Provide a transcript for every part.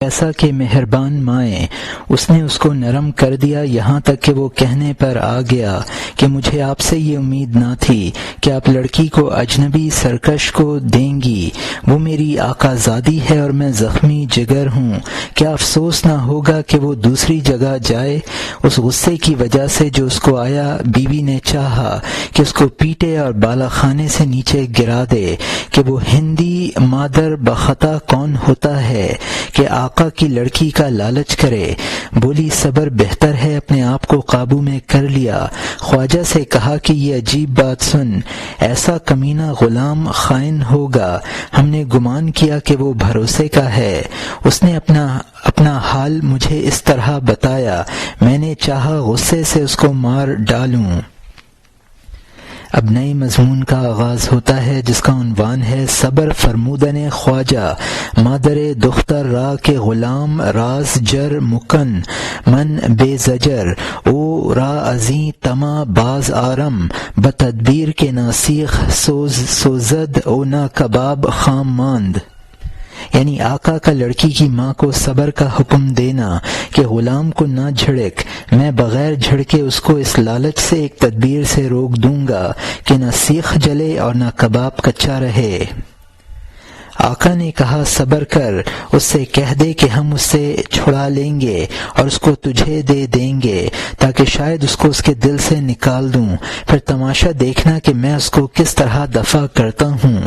ایسا کہ مہربان مائیں، اس نے اس کو نرم کر دیا یہاں تک کہ وہ کہنے پر آ گیا کہ مجھے آپ سے یہ امید نہ تھی کہ آپ لڑکی کو اجنبی سرکش کو دیں گی۔ وہ میری آقا زادی ہے اور میں زخمی جگر ہوں۔ کیا افسوس نہ ہوگا کہ وہ دوسری جگہ جائے؟ اس غصے کی وجہ سے جو اس کو آیا، بیوی نے چاہا کہ اس کو پیٹے اور بالا خانے سے نیچے گرا دے کہ وہ ہندی مادر بخطا کون ہوتا ہے کہ آقا کی لڑکی کا لالچ کرے۔ بولی صبر بہتر ہے، اپنے آپ کو قابو میں کر لیا۔ خواجہ سے کہا کہ یہ عجیب بات سن، ایسا کمینہ غلام خائن ہوگا، ہم نے گمان کیا کہ وہ بھروسے کا ہے۔ اس نے اپنا حال مجھے اس طرح بتایا، میں نے چاہا غصے سے اس کو مار ڈالوں۔ اب نئے مضمون کا آغاز ہوتا ہے جس کا عنوان ہے صبر فرمودن خواجہ مادر دختر را کے غلام راز جر مکن من بے زجر او را ازیں تما باز آرم بتدبیر کے ناسیخ سوزد او نا کباب خام ماند۔ یعنی آقا کا لڑکی کی ماں کو صبر کا حکم دینا کہ غلام کو نہ جھڑک، میں بغیر جھڑکے اس کو اس لالچ سے ایک تدبیر سے روک دوں گا کہ نہ سیخ جلے اور نہ کباب کچا رہے۔ آقا نے کہا صبر کر، اس سے کہہ دے کہ ہم اس سے چھڑا لیں گے اور اس کو تجھے دے دیں گے تاکہ شاید اس کو اس کے دل سے نکال دوں، پھر تماشا دیکھنا کہ میں اس کو کس طرح دفع کرتا ہوں۔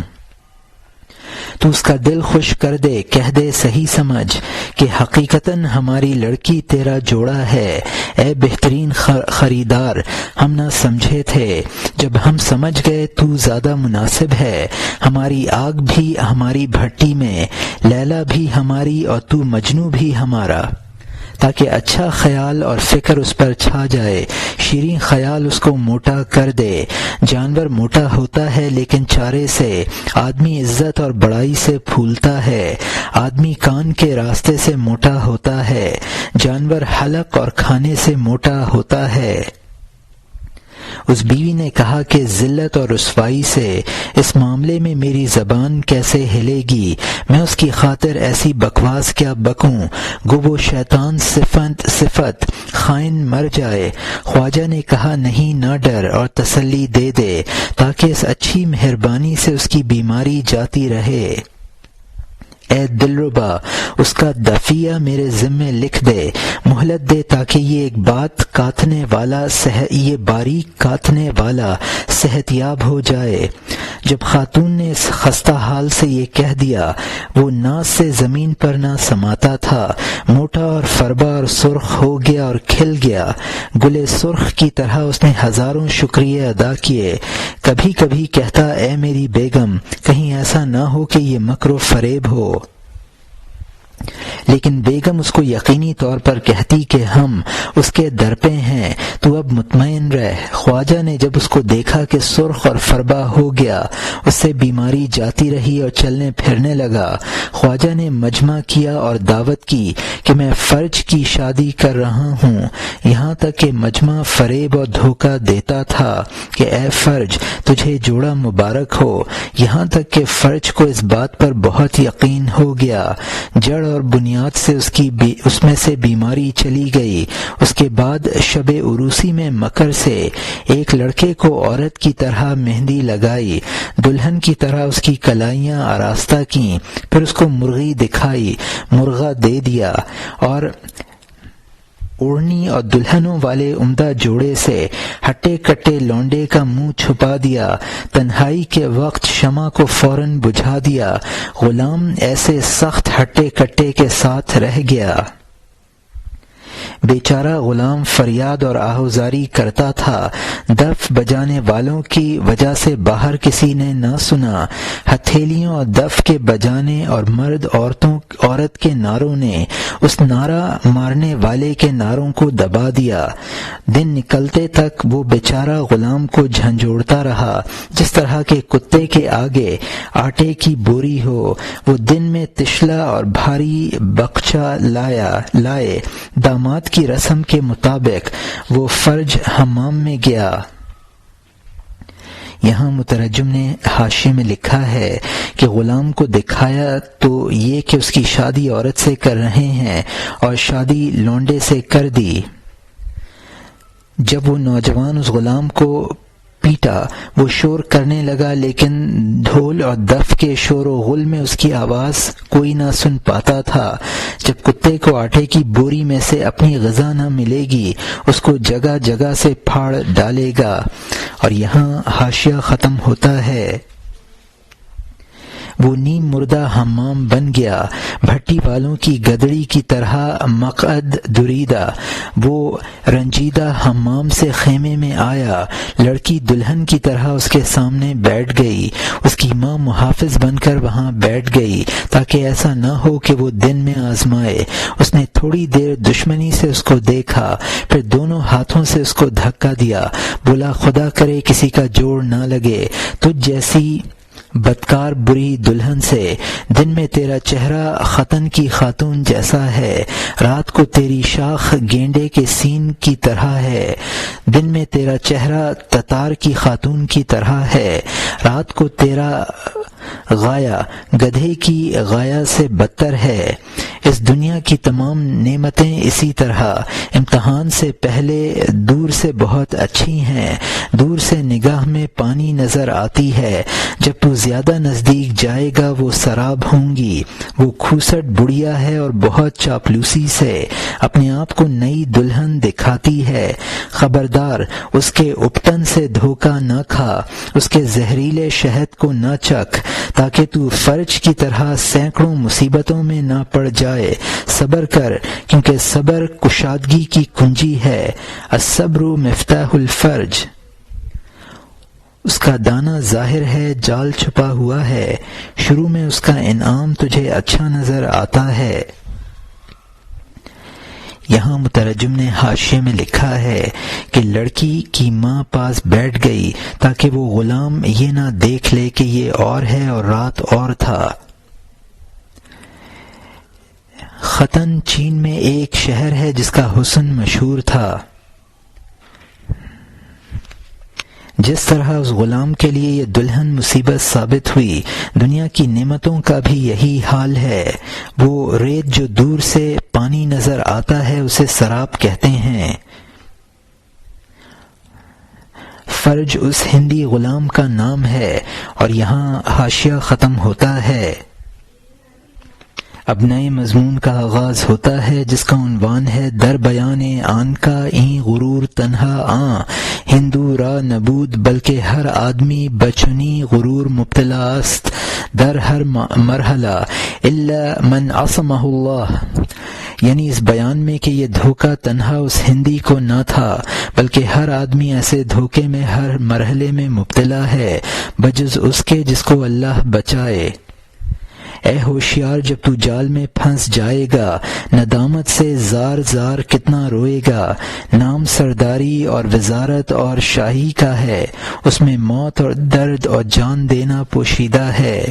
تو اس کا دل خوش کر دے، کہہ دے صحیح سمجھ کہ حقیقتاً ہماری لڑکی تیرا جوڑا ہے، اے بہترین خریدار، ہم نہ سمجھے تھے، جب ہم سمجھ گئے تو زیادہ مناسب ہے، ہماری آگ بھی ہماری بھٹی میں، لیلا بھی ہماری اور تو مجنو بھی ہمارا، تاکہ اچھا خیال اور فکر اس پر چھا جائے، شیریں خیال اس کو موٹا کر دے۔ جانور موٹا ہوتا ہے لیکن چارے سے، آدمی عزت اور بڑائی سے پھولتا ہے، آدمی کان کے راستے سے موٹا ہوتا ہے، جانور حلق اور کھانے سے موٹا ہوتا ہے۔ اس بیوی نے کہا کہ ذلت اور رسوائی سے اس معاملے میں میری زبان کیسے ہلے گی، میں اس کی خاطر ایسی بکواس کیا بکوں، گو وہ شیطان صفت خائن مر جائے۔ خواجہ نے کہا نہیں، نہ ڈر اور تسلی دے دے تاکہ اس اچھی مہربانی سے اس کی بیماری جاتی رہے۔ اے دلربا، اس کا دفیہ میرے ذمے لکھ دے، مہلت دے تاکہ یہ باریک کاتنے والا صحت یاب ہو جائے۔ جب خاتون نے اس خستہ حال سے یہ کہہ دیا، وہ ناز سے زمین پر نہ سماتا تھا، موٹا اور فربا اور سرخ ہو گیا اور کھل گیا، گلے سرخ کی طرح اس نے ہزاروں شکریہ ادا کیے۔ کبھی کبھی کہتا اے میری بیگم، کہیں ایسا نہ ہو کہ یہ مکر و فریب ہو، لیکن بیگم اس کو یقینی طور پر کہتی کہ ہم اس کے در پہ ہیں، تو اب مطمئن رہ۔ خواجہ نے جب اس کو دیکھا کہ سرخ اور فربا ہو گیا، اس سے بیماری جاتی رہی اور چلنے پھرنے لگا، خواجہ نے مجمع کیا اور دعوت کی کہ میں فرج کی شادی کر رہا ہوں، یہاں تک کہ مجمع فریب اور دھوکہ دیتا تھا کہ اے فرج تجھے جوڑا مبارک ہو، یہاں تک کہ فرج کو اس بات پر بہت یقین ہو گیا، جڑ اور بنیاد سے اس میں سے بیماری چلی گئی۔ اس کے بعد شب عروسی میں مکر سے ایک لڑکے کو عورت کی طرح مہندی لگائی، دلہن کی طرح اس کی کلائیاں آراستہ کیں، پھر اس کو مرغی دکھائی، مرغا دے دیا، اور اوڑھنی اور دلہنوں والے عمدہ جوڑے سے ہٹے کٹے لونڈے کا منہ چھپا دیا، تنہائی کے وقت شمع کو فوراً بجھا دیا، غلام ایسے سخت ہٹے کٹے کے ساتھ رہ گیا۔ بیچارہ غلام فریاد اور آہوزاری کرتا تھا، دف بجانے والوں کی وجہ سے باہر کسی نے نہ سنا، ہتھیلیوں اور دف کے بجانے اور مرد عورت کے نعروں نے اس نعرہ مارنے والے کے نعروں کو دبا دیا۔ دن نکلتے تک وہ بیچارہ غلام کو جھنجھوڑتا رہا، جس طرح کے کتے کے آگے آٹے کی بوری ہو۔ وہ دن میں تشلا اور بھاری بخچہ لائے، داماد کی رسم کے مطابق وہ فرج حمام میں گیا۔ یہاں مترجم نے حاشیے میں لکھا ہے کہ غلام کو دکھایا تو یہ کہ اس کی شادی عورت سے کر رہے ہیں اور شادی لونڈے سے کر دی۔ جب وہ نوجوان اس غلام کو پیٹا وہ شور کرنے لگا، لیکن ڈھول اور دف کے شور و غل میں اس کی آواز کوئی نہ سن پاتا تھا۔ جب کتے کو آٹے کی بوری میں سے اپنی غذا نہ ملے گی اس کو جگہ جگہ سے پھاڑ ڈالے گا۔ اور یہاں حاشیہ ختم ہوتا ہے۔ وہ نیم مردہ حمام بن گیا، بھٹی والوں کی گدڑی کی طرح مقعد دریدہ۔ وہ رنجیدہ حمام سے خیمے میں آیا، لڑکی دلہن کی طرح اس کے سامنے بیٹھ گئی۔ اس کی ماں محافظ بن کر وہاں بیٹھ گئی تاکہ ایسا نہ ہو کہ وہ دن میں آزمائے۔ اس نے تھوڑی دیر دشمنی سے اس کو دیکھا، پھر دونوں ہاتھوں سے اس کو دھکا دیا، بولا خدا کرے کسی کا جوڑ نہ لگے تجھ جیسی بدکار بری دلہن سے۔ دن میں تیرا چہرہ ختن کی خاتون جیسا ہے، رات کو تیری شاخ گینڈے کے سین کی طرح ہے۔ دن میں تیرا چہرہ تتار کی خاتون کی طرح ہے، رات کو تیرا غایا گدھے کی غایا سے بدتر ہے۔ اس دنیا کی تمام نعمتیں اسی طرح امتحان سے پہلے دور سے بہت اچھی ہیں، دور سے نگاہ میں پانی نظر آتی ہے، جب تو زیادہ نزدیک جائے گا وہ سراب ہوں گی۔ وہ کھوسٹ بڑھیا ہے اور بہت چاپلوسی سے اپنے آپ کو نئی دلہن دکھاتی ہے۔ خبردار اس کے اپٹن سے دھوکہ نہ کھا، اس کے زہریلے شہد کو نہ چکھ، تاکہ تو فرج کی طرح سینکڑوں مصیبتوں میں نہ پڑ جائے۔ صبر کر کیونکہ صبر کشادگی کی کنجی ہے۔ الصبر مفتاح الفرج۔ اس کا دانہ ظاہر ہے، جال چھپا ہوا ہے، شروع میں اس کا انعام تجھے اچھا نظر آتا ہے۔ یہاں مترجم نے حاشیے میں لکھا ہے کہ لڑکی کی ماں پاس بیٹھ گئی تاکہ وہ غلام یہ نہ دیکھ لے کہ یہ اور ہے اور رات اور تھا۔ ختن چین میں ایک شہر ہے جس کا حسن مشہور تھا۔ جس طرح اس غلام کے لیے یہ دلہن مصیبت ثابت ہوئی، دنیا کی نعمتوں کا بھی یہی حال ہے۔ وہ ریت جو دور سے پانی نظر آتا ہے اسے سراب کہتے ہیں۔ فرج اس ہندی غلام کا نام ہے۔ اور یہاں حاشیہ ختم ہوتا ہے۔ اب نئے مضمون کا آغاز ہوتا ہے جس کا عنوان ہے در بیان آن کا این غرور تنہا آں ہندو را نبود بلکہ ہر آدمی بچنی غرور مبتلا است در ہر مرحلہ الا من عصمہ اللہ۔ یعنی اس بیان میں کہ یہ دھوکہ تنہا اس ہندی کو نہ تھا بلکہ ہر آدمی ایسے دھوکے میں ہر مرحلے میں مبتلا ہے بجز اس کے جس کو اللہ بچائے۔ اے ہوشیار جب تو جال میں پھنس جائے گا ندامت سے زار زار کتنا روئے گا۔ نام سرداری اور وزارت اور شاہی کا ہے، اس میں موت اور درد اور جان دینا پوشیدہ ہے۔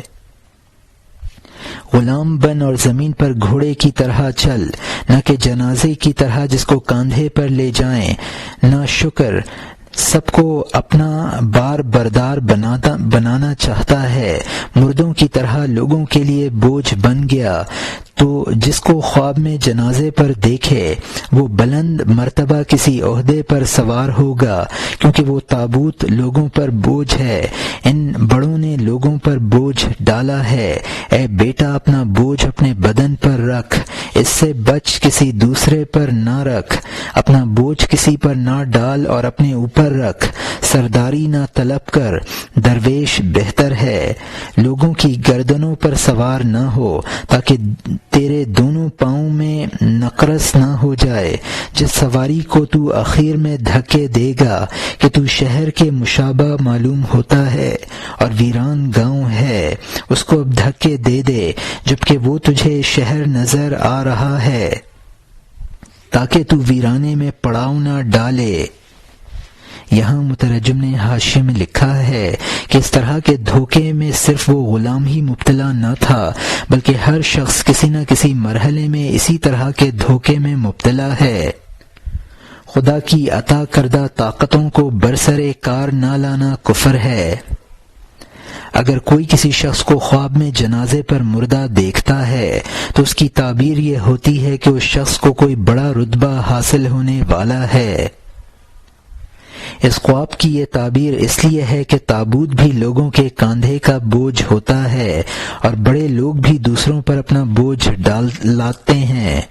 غلام بن اور زمین پر گھوڑے کی طرح چل، نہ کہ جنازے کی طرح جس کو کاندھے پر لے جائیں۔ نہ شکر سب کو اپنا بار بردار بنانا چاہتا ہے، مردوں کی طرح لوگوں کے لیے بوجھ بن گیا۔ تو جس کو خواب میں جنازے پر دیکھے وہ بلند مرتبہ کسی عہدے پر سوار ہوگا، کیونکہ وہ تابوت لوگوں پر بوجھ ہے۔ ان بڑوں نے لوگوں پر بوجھ ڈالا ہے۔ اے بیٹا اپنا بوجھ اپنے بدن پر رکھ، اس سے بچ کسی دوسرے پر نہ رکھ۔ اپنا بوجھ کسی پر نہ ڈال اور اپنے اوپر رکھ۔ سرداری نہ طلب کر، درویش بہتر ہے۔ لوگوں کی گردنوں پر سوار نہ ہو تاکہ تیرے دونوں پاؤں میں نقرس نہ ہو جائے۔ جس سواری کو تو اخیر میں دھکے دے گا کہ تو شہر کے مشابہ معلوم ہوتا ہے اور ویران گاؤں ہے، اس کو اب دھکے دے دے جبکہ وہ تجھے شہر نظر آ رہا ہے تاکہ تو ویرانے میں پڑاؤ نہ ڈالے۔ یہاں مترجم نے حاشیے میں لکھا ہے کہ اس طرح کے دھوکے میں صرف وہ غلام ہی مبتلا نہ تھا بلکہ ہر شخص کسی نہ کسی مرحلے میں اسی طرح کے دھوکے میں مبتلا ہے۔ خدا کی عطا کردہ طاقتوں کو برسرے کار نہ لانا کفر ہے۔ اگر کوئی کسی شخص کو خواب میں جنازے پر مردہ دیکھتا ہے تو اس کی تعبیر یہ ہوتی ہے کہ اس شخص کو کوئی بڑا رتبہ حاصل ہونے والا ہے۔ اس خواب کی یہ تعبیر اس لیے ہے کہ تابوت بھی لوگوں کے کاندھے کا بوجھ ہوتا ہے اور بڑے لوگ بھی دوسروں پر اپنا بوجھ لاتے ہیں۔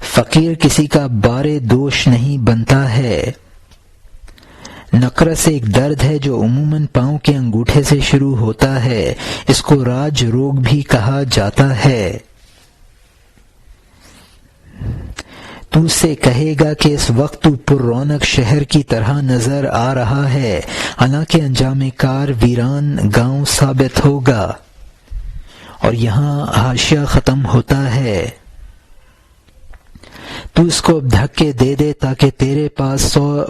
فقیر کسی کا بار دوش نہیں بنتا ہے۔ نقرس ایک درد ہے جو عموماً پاؤں کے انگوٹھے سے شروع ہوتا ہے، اس کو راج روگ بھی کہا جاتا ہے۔ تو اس سے کہے گا کہ اس وقت تو پر رونق شہر کی طرح نظر آ رہا ہے، حالانکہ انجام کار ویران گاؤں ثابت ہوگا۔ اور یہاں حاشیہ ختم ہوتا ہے۔ تو اس کو اب دھکے دے دے تاکہ تیرے پاس 100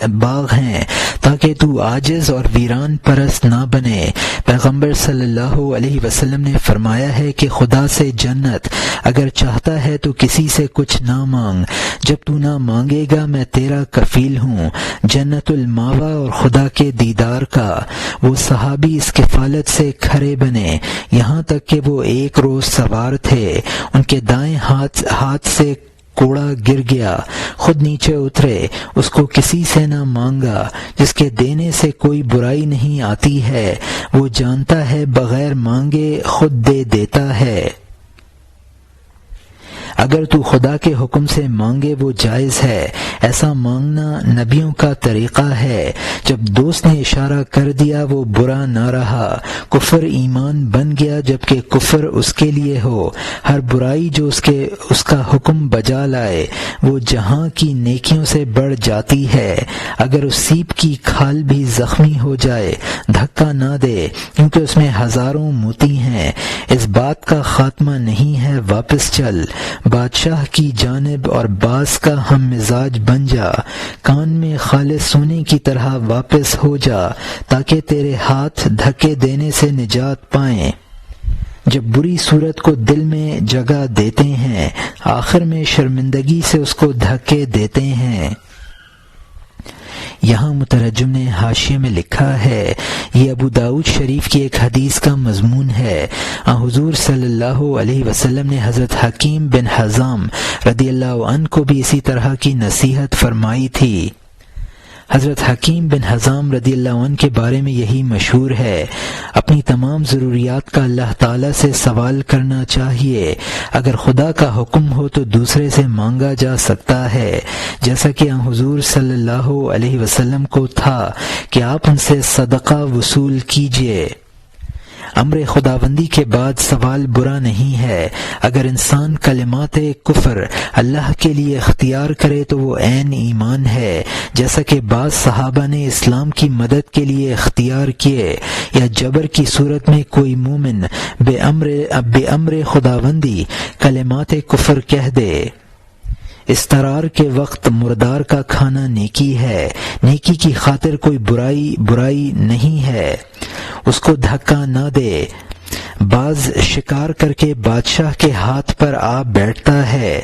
باغ ہیں، تاکہ تو عاجز اور ویران پرست نہ بنے۔ پیغمبر صلی اللہ علیہ وسلم نے فرمایا ہے کہ خدا سے جنت اگر چاہتا ہے تو کسی سے کچھ نہ مانگ، جب تو نہ مانگے گا میں تیرا کفیل ہوں۔ جنت الماوا اور خدا کے دیدار کا۔ وہ صحابی اس کفالت سے کھڑے بنے، یہاں تک کہ وہ ایک روز سوار تھے، ان کے دائیں ہاتھ سے کوڑا گر گیا، خود نیچے اترے، اس کو کسی سے نہ مانگا۔ جس کے دینے سے کوئی برائی نہیں آتی ہے، وہ جانتا ہے بغیر مانگے خود دے دیتا ہے۔ اگر تو خدا کے حکم سے مانگے وہ جائز ہے، ایسا مانگنا نبیوں کا طریقہ ہے۔ جب دوست نے اشارہ کر دیا وہ برا نہ رہا، کفر ایمان بن گیا جبکہ کفر اس کے لیے ہو۔ ہر برائی جو اس کا حکم بجا لائے وہ جہاں کی نیکیوں سے بڑھ جاتی ہے۔ اگر اس سیپ کی کھال بھی زخمی ہو جائے دھکا نہ دے، کیونکہ اس میں ہزاروں موتی ہیں۔ اس بات کا خاتمہ نہیں ہے واپس چل، بادشاہ کی جانب اور باز کا ہم مزاج بن جا، کان میں خالص سونے کی طرح واپس ہو جا، تاکہ تیرے ہاتھ دھکے دینے سے نجات پائیں۔ جب بری صورت کو دل میں جگہ دیتے ہیں، آخر میں شرمندگی سے اس کو دھکے دیتے ہیں۔ یہاں مترجم نے حاشیے میں لکھا ہے، یہ ابو داؤد شریف کی ایک حدیث کا مضمون ہے۔ حضور صلی اللہ علیہ وسلم نے حضرت حکیم بن حزام رضی اللہ عنہ کو بھی اسی طرح کی نصیحت فرمائی تھی۔ حضرت حکیم بن حزام رضی اللہ عنہ کے بارے میں یہی مشہور ہے، اپنی تمام ضروریات کا اللہ تعالیٰ سے سوال کرنا چاہیے۔ اگر خدا کا حکم ہو تو دوسرے سے مانگا جا سکتا ہے، جیسا کہ حضور صلی اللہ علیہ وسلم کو تھا کہ آپ ان سے صدقہ وصول کیجیے۔ امر خداوندی کے بعد سوال برا نہیں ہے۔ اگر انسان کلمات کفر اللہ کے لیے اختیار کرے تو وہ عین ایمان ہے، جیسا کہ بعض صحابہ نے اسلام کی مدد کے لیے اختیار کیے، یا جبر کی صورت میں کوئی مومن بے امر خداوندی کلمات کفر کہہ دے۔ استرار کے وقت مردار کا کھانا نیکی ہے، نیکی کی خاطر کوئی برائی نہیں ہے، اس کو دھکا نہ دے۔ بعض شکار کر کے بادشاہ کے ہاتھ پر آ بیٹھتا ہے،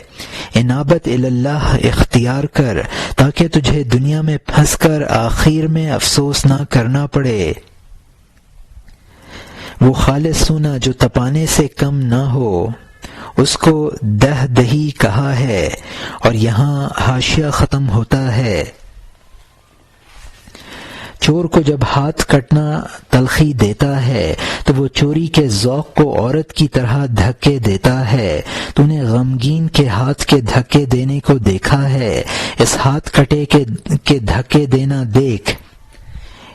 انابت اللہ اختیار کر تاکہ تجھے دنیا میں پھنس کر آخر میں افسوس نہ کرنا پڑے۔ وہ خالص سونا جو تپانے سے کم نہ ہو، اس کو دہی کہا ہے۔ اور یہاں حاشیہ ختم ہوتا ہے۔ چور کو جب ہاتھ کٹنا تلخی دیتا ہے تو وہ چوری کے ذوق کو عورت کی طرح دھکے دیتا ہے۔ تو نے غمگین کے ہاتھ کے دھکے دینے کو دیکھا ہے، اس ہاتھ کٹے کے دھکے دینا دیکھ۔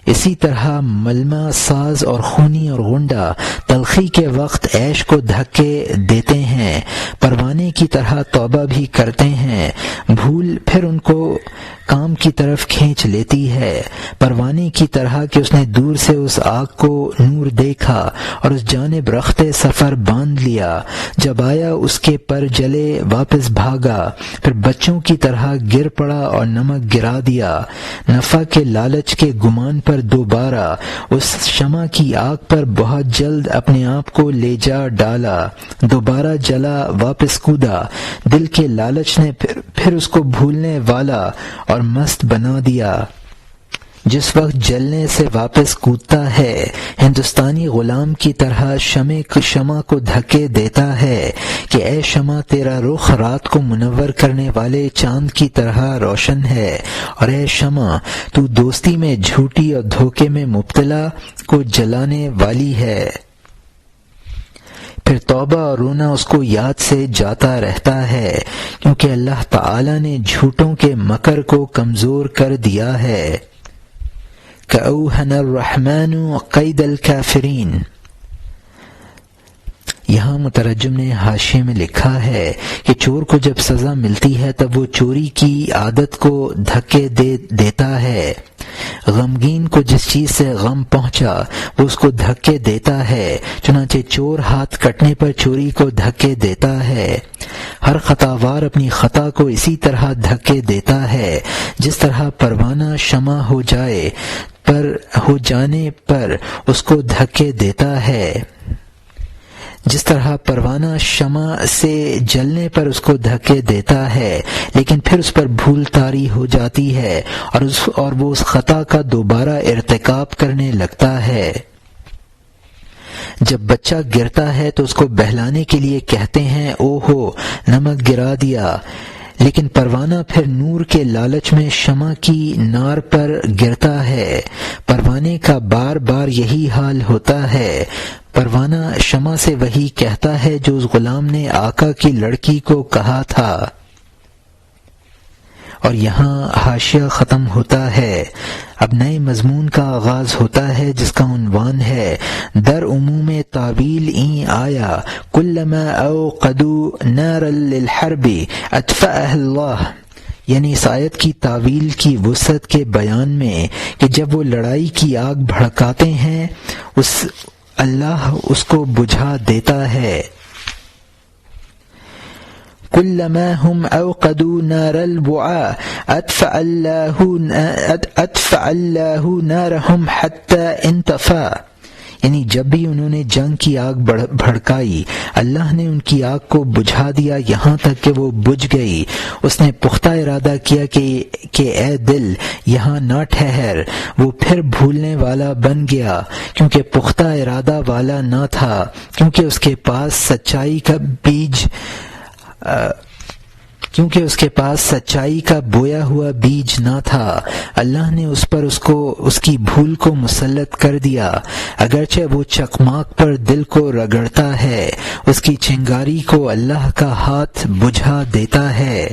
اسی طرح ملمہ ساز اور خونی اور غنڈہ تلخی کے وقت عیش کو دھکے دیتے ہیں، پروانے کی طرح توبہ بھی کرتے ہیں، بھول پھر ان کو کام کی طرف کھینچ لیتی ہے، پروانے کی طرح کہ اس نے دور سے اس آگ کو نور دیکھا اور اس جانب رخت سفر باندھ لیا، جب آیا اس کے پر جلے واپس بھاگا، پھر بچوں کی طرح گر پڑا اور نمک گرا دیا، نفع کے لالچ کے گمان پر دوبارہ اس شمع کی آگ پر بہت جلد اپنے آپ کو لے جا ڈالا، دوبارہ جلا واپس کودا، دل کے لالچ نے پھر اس کو بھولنے والا اور مست بنا دیا۔ جس وقت جلنے سے واپس کودتا ہے، ہندوستانی غلام کی طرح شمع کو دھکے دیتا ہے کہ اے شمع تیرا رخ رات کو منور کرنے والے چاند کی طرح روشن ہے، اور اے شمع تو دوستی میں جھوٹی اور دھوکے میں مبتلا کو جلانے والی ہے۔ پھر توبہ اور رونا اس کو یاد سے جاتا رہتا ہے، کیونکہ اللہ تعالی نے جھوٹوں کے مکر کو کمزور کر دیا ہے۔ کأوہن الرحمن قید الکافرین۔ یہاں مترجم نے حاشیے میں لکھا ہے کہ چور کو جب سزا ملتی ہے تب وہ چوری کی عادت کو دھکے دیتا ہے، غمگین کو جس چیز سے غم پہنچا وہ اس کو دھکے دیتا ہے، چنانچہ چور ہاتھ کٹنے پر چوری کو دھکے دیتا ہے۔ ہر خطاوار اپنی خطا کو اسی طرح دھکے دیتا ہے، جس طرح پروانہ شمع ہو جانے پر اس کو دھکے دیتا ہے، جس طرح پروانہ شمع سے جلنے پر اس کو دھکے دیتا ہے، لیکن پھر اس پر بھول طاری ہو جاتی ہے اور وہ اس خطا کا دوبارہ ارتکاب کرنے لگتا ہے۔ جب بچہ گرتا ہے تو اس کو بہلانے کے لیے کہتے ہیں او ہو نمک گرا دیا، لیکن پروانہ پھر نور کے لالچ میں شمع کی نار پر گرتا ہے۔ پروانے کا بار بار یہی حال ہوتا ہے، پروانہ شمع سے وہی کہتا ہے جو اس غلام نے آقا کی لڑکی کو کہا تھا۔ اور یہاں حاشیہ ختم ہوتا ہے، اب نئے مضمون کا آغاز ہوتا ہے جس کا عنوان ہے در عموم تعویل این آیا کلما اوقدوا نارا للحرب اطفأها اللہ، یعنی اس آیت کی تعویل کی وسعت کے بیان میں کہ جب وہ لڑائی کی آگ بھڑکاتے ہیں اللہ اس کو بجھا دیتا ہے۔ کلما هم اوقدوا نار البعاء اطفأ اللہ نارهم حتى انطفأ، یعنی جب بھی انہوں نے جنگ کی آگ بھڑکائی اللہ نے ان کی آگ کو بجھا دیا یہاں تک کہ وہ بجھ گئی۔ اس نے پختہ ارادہ کیا کہ اے دل یہاں نہ ٹھہر، وہ پھر بھولنے والا بن گیا کیونکہ پختہ ارادہ والا نہ تھا، کیونکہ اس کے پاس سچائی کا بویا ہوا بیج نہ تھا۔ اللہ نے اس پر اس کی بھول کو مسلط کر دیا، اگرچہ وہ چکماک پر دل کو رگڑتا ہے، اس کی چنگاری کو اللہ کا ہاتھ بجھا دیتا ہے۔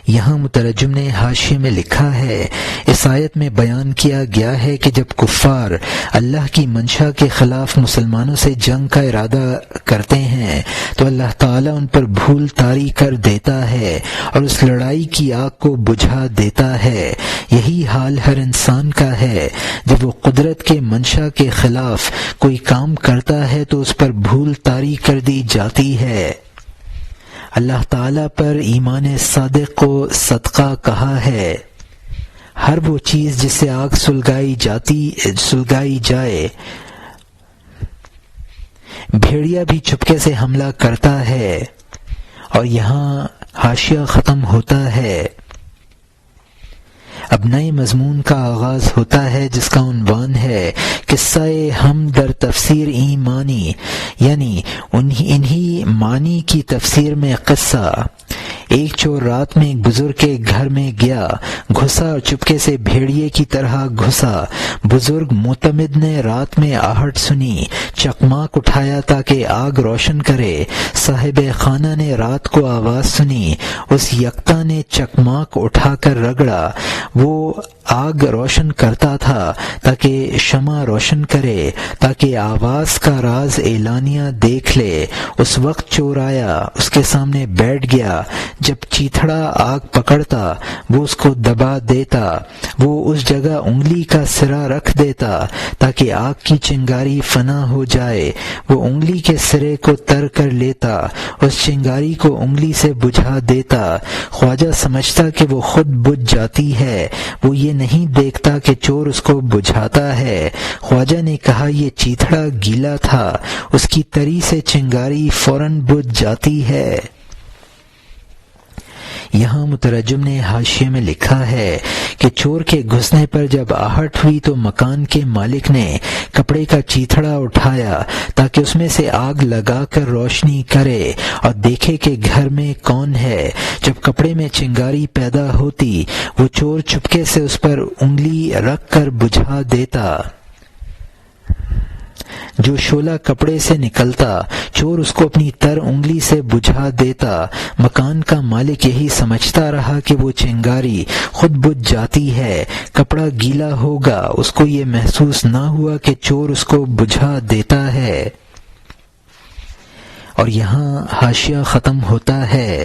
یہاں مترجم نے حاشیے میں لکھا ہے اس آیت میں بیان کیا گیا ہے کہ جب کفار اللہ کی منشا کے خلاف مسلمانوں سے جنگ کا ارادہ کرتے ہیں تو اللہ تعالیٰ ان پر بھول طاری کر دیتا ہے اور اس لڑائی کی آگ کو بجھا دیتا ہے۔ یہی حال ہر انسان کا ہے، جب وہ قدرت کے منشا کے خلاف کوئی کام کرتا ہے تو اس پر بھول طاری کر دی جاتی ہے۔ اللہ تعالیٰ پر ایمان صادق کو صدقہ کہا ہے۔ ہر وہ چیز جس سے آگ سلگائی جائے، بھیڑیا بھی چپکے سے حملہ کرتا ہے۔ اور یہاں حاشیہ ختم ہوتا ہے، اب نئے مضمون کا آغاز ہوتا ہے جس کا عنوان ہے قصہ ہم در تفسیر ایمانی، یعنی انہی معنی کی تفسیر میں قصہ۔ ایک چور رات میں ایک بزرگ کے گھر میں گیا، گھسا اور چپکے سے بھیڑیے کی طرح گھسا۔ بزرگ معتمد نے رات میں آہٹ سنی، چکماک اٹھایا تاکہ آگ روشن کرے۔ صاحب خانہ نے رات کو آواز سنی، اس یکتا نے چکماک اٹھا کر رگڑا، وہ آگ روشن کرتا تھا تاکہ شمع روشن کرے، تاکہ آواز کا راز اعلانیہ دیکھ لے۔ اس وقت چور آیا، اس کے سامنے بیٹھ گیا۔ جب چیتھڑا آگ پکڑتا وہ اس کو دبا دیتا، وہ اس جگہ انگلی کا سرا رکھ دیتا تاکہ آگ کی چنگاری فنا ہو جائے۔ وہ انگلی کے سرے کو تر کر لیتا، اس چنگاری کو انگلی سے بجھا دیتا۔ خواجہ سمجھتا کہ وہ خود بجھ جاتی ہے، وہ یہ نہیں دیکھتا کہ چور اس کو بجھاتا ہے۔ خواجہ نے کہا یہ چیتھڑا گیلا تھا، اس کی تری سے چنگاری فوراً بجھ جاتی ہے۔ یہاں مترجم نے حاشیے میں لکھا ہے کہ چور کے گھسنے پر جب آہٹ ہوئی تو مکان کے مالک نے کپڑے کا چیتھڑا اٹھایا تاکہ اس میں سے آگ لگا کر روشنی کرے اور دیکھے کہ گھر میں کون ہے۔ جب کپڑے میں چنگاری پیدا ہوتی وہ چور چپکے سے اس پر انگلی رکھ کر بجھا دیتا۔ جو شعلہ کپڑے سے نکلتا چور اس کو اپنی تر انگلی سے بجھا دیتا۔ مکان کا مالک یہی سمجھتا رہا کہ وہ چنگاری خود بجھ جاتی ہے، کپڑا گیلا ہوگا، اس کو یہ محسوس نہ ہوا کہ چور اس کو بجھا دیتا ہے۔ اور یہاں حاشیہ ختم ہوتا ہے۔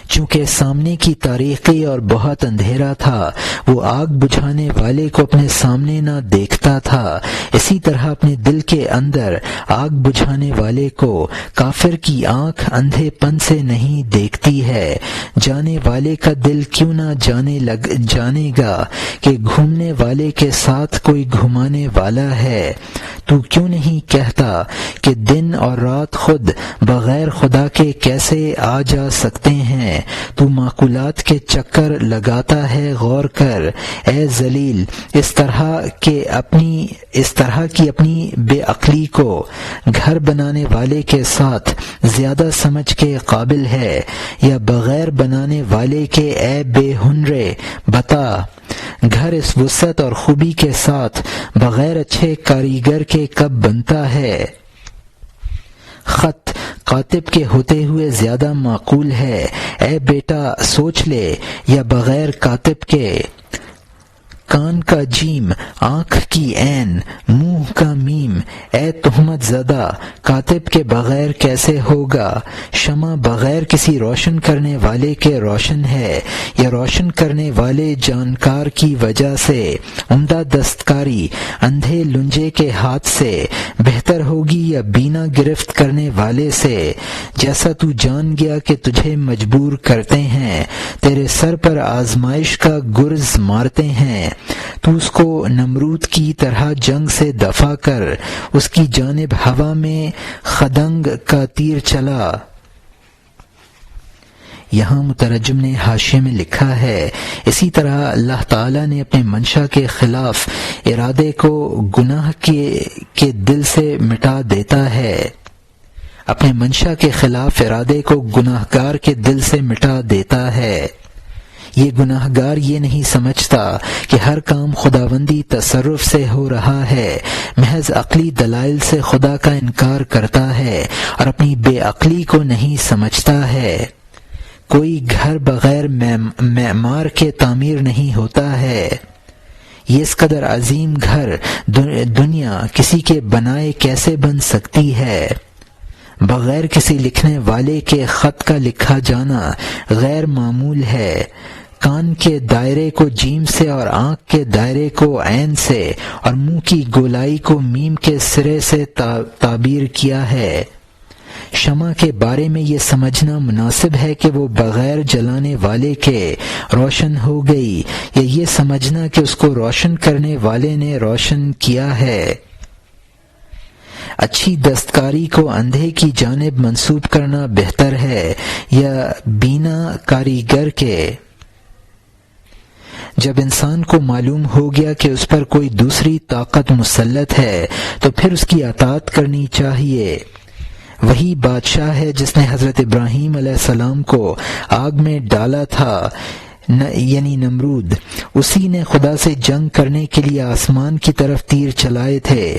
چونکہ سامنے کی تاریکی اور بہت اندھیرا تھا، وہ آگ بجھانے والے کو اپنے سامنے نہ دیکھتا تھا، اسی طرح اپنے دل کے اندر آگ بجھانے والے کو کافر کی آنکھ اندھے پن سے نہیں دیکھتی ہے۔ جانے والے کا دل کیوں نہ جانے گا کہ گھومنے والے کے ساتھ کوئی گھمانے والا ہے۔ تو کیوں نہیں کہتا کہ دن اور رات خود بغیر خدا کے کیسے آ جا سکتے ہیں؟ تو معقولات کے چکر لگاتا ہے، غور کر اے ذلیل، اس طرح کی اپنی بے عقلی کو گھر بنانے والے کے ساتھ زیادہ سمجھ کے قابل ہے، یا بغیر بنانے والے کے اے بے ہنرے بتا، گھر اس وسعت اور خوبی کے ساتھ بغیر اچھے کاریگر کے کب بنتا ہے؟ خط کاتب کے ہوتے ہوئے زیادہ معقول ہے، اے بیٹا سوچ لے، یا بغیر کاتب کے کان کا جیم، آنکھ کی عین، منہ کا میم، اے تہمت زدہ، کاتب کے بغیر کیسے ہوگا؟ شمع بغیر کسی روشن کرنے والے کے روشن ہے، یا روشن کرنے والے جانکار کی وجہ سے عمدہ دستکاری اندھے لنجے کے ہاتھ سے بہتر ہوگی یا بینا گرفت کرنے والے سے؟ جیسا تو جان گیا کہ تجھے مجبور کرتے ہیں، تیرے سر پر آزمائش کا گرز مارتے ہیں، تو اس کو نمرود کی طرح جنگ سے دفع کر، اس کی جانب ہوا میں خدنگ کا تیر چلا۔ یہاں مترجم نے حاشیے میں لکھا ہے اسی طرح اللہ تعالیٰ نے اپنے منشا کے خلاف ارادے کو گناہ کے دل سے مٹا دیتا ہے، اپنے منشا کے خلاف ارادے کو گناہگار کے دل سے مٹا دیتا ہے۔ یہ گناہگار یہ نہیں سمجھتا کہ ہر کام خداوندی تصرف سے ہو رہا ہے، محض عقلی دلائل سے خدا کا انکار کرتا ہے اور اپنی بے عقلی کو نہیں سمجھتا ہے۔ کوئی گھر بغیر معمار کے تعمیر نہیں ہوتا ہے، یہ اس قدر عظیم گھر دنیا کسی کے بنائے کیسے بن سکتی ہے؟ بغیر کسی لکھنے والے کے خط کا لکھا جانا غیر معمول ہے۔ کان کے دائرے کو جیم سے اور آنکھ کے دائرے کو عین سے اور منہ کی گولائی کو میم کے سرے سے تعبیر کیا ہے۔ شمع کے بارے میں یہ سمجھنا مناسب ہے کہ وہ بغیر جلانے والے کے روشن ہو گئی، یا یہ سمجھنا کہ اس کو روشن کرنے والے نے روشن کیا ہے؟ اچھی دستکاری کو اندھے کی جانب منسوب کرنا بہتر ہے یا بینا کاریگر کے؟ جب انسان کو معلوم ہو گیا کہ اس پر کوئی دوسری طاقت مسلط ہے تو پھر اس کی اطاعت کرنی چاہیے۔ وہی بادشاہ ہے جس نے حضرت ابراہیم علیہ السلام کو آگ میں ڈالا تھا، یعنی نمرود، اسی نے خدا سے جنگ کرنے کے لیے آسمان کی طرف تیر چلائے تھے۔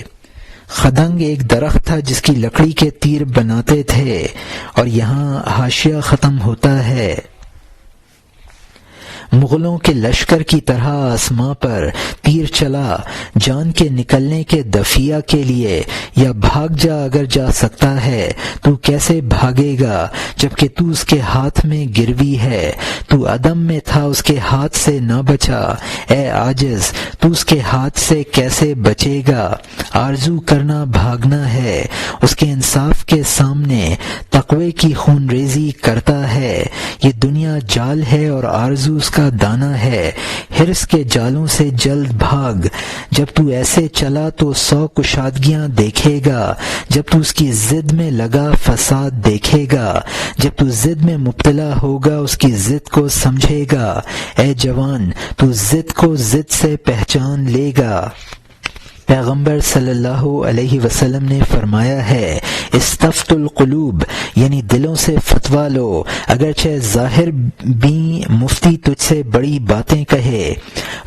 خدنگ ایک درخت تھا جس کی لکڑی کے تیر بناتے تھے۔ اور یہاں حاشیہ ختم ہوتا ہے۔ مغلوں کے لشکر کی طرح آسماں پر تیر چلا جان کے نکلنے کے دفیہ کے لیے، یا بھاگ جا اگر جا سکتا ہے تو کیسے بھاگے گا جبکہ تو اس کے ہاتھ میں گروی ہے؟ تو عدم میں تھا، اس کے ہاتھ سے نہ بچا، اے عاجز تو اس کے ہاتھ سے کیسے بچے گا؟ آرزو کرنا بھاگنا ہے، اس کے انصاف کے سامنے تقوی کی خون ریزی کرتا ہے۔ یہ دنیا جال ہے اور آرزو اس کا دانہ ہے، حرص کے جالوں سے جلد بھاگ۔ جب تو ایسے چلا تو 100 کشادگیاں دیکھے گا، جب تو اس کی ضد میں لگا فساد دیکھے گا، جب تو ضد میں مبتلا ہوگا اس کی ضد کو سمجھے گا۔ اے جوان تو ضد کو ضد سے پہچان لے گا۔ پیغمبر صلی اللہ علیہ وسلم نے فرمایا ہے، استفت القلوب، یعنی دلوں سے فتویٰ لو، اگرچہ ظاہر بھی مفتی تجھ سے بڑی باتیں کہے۔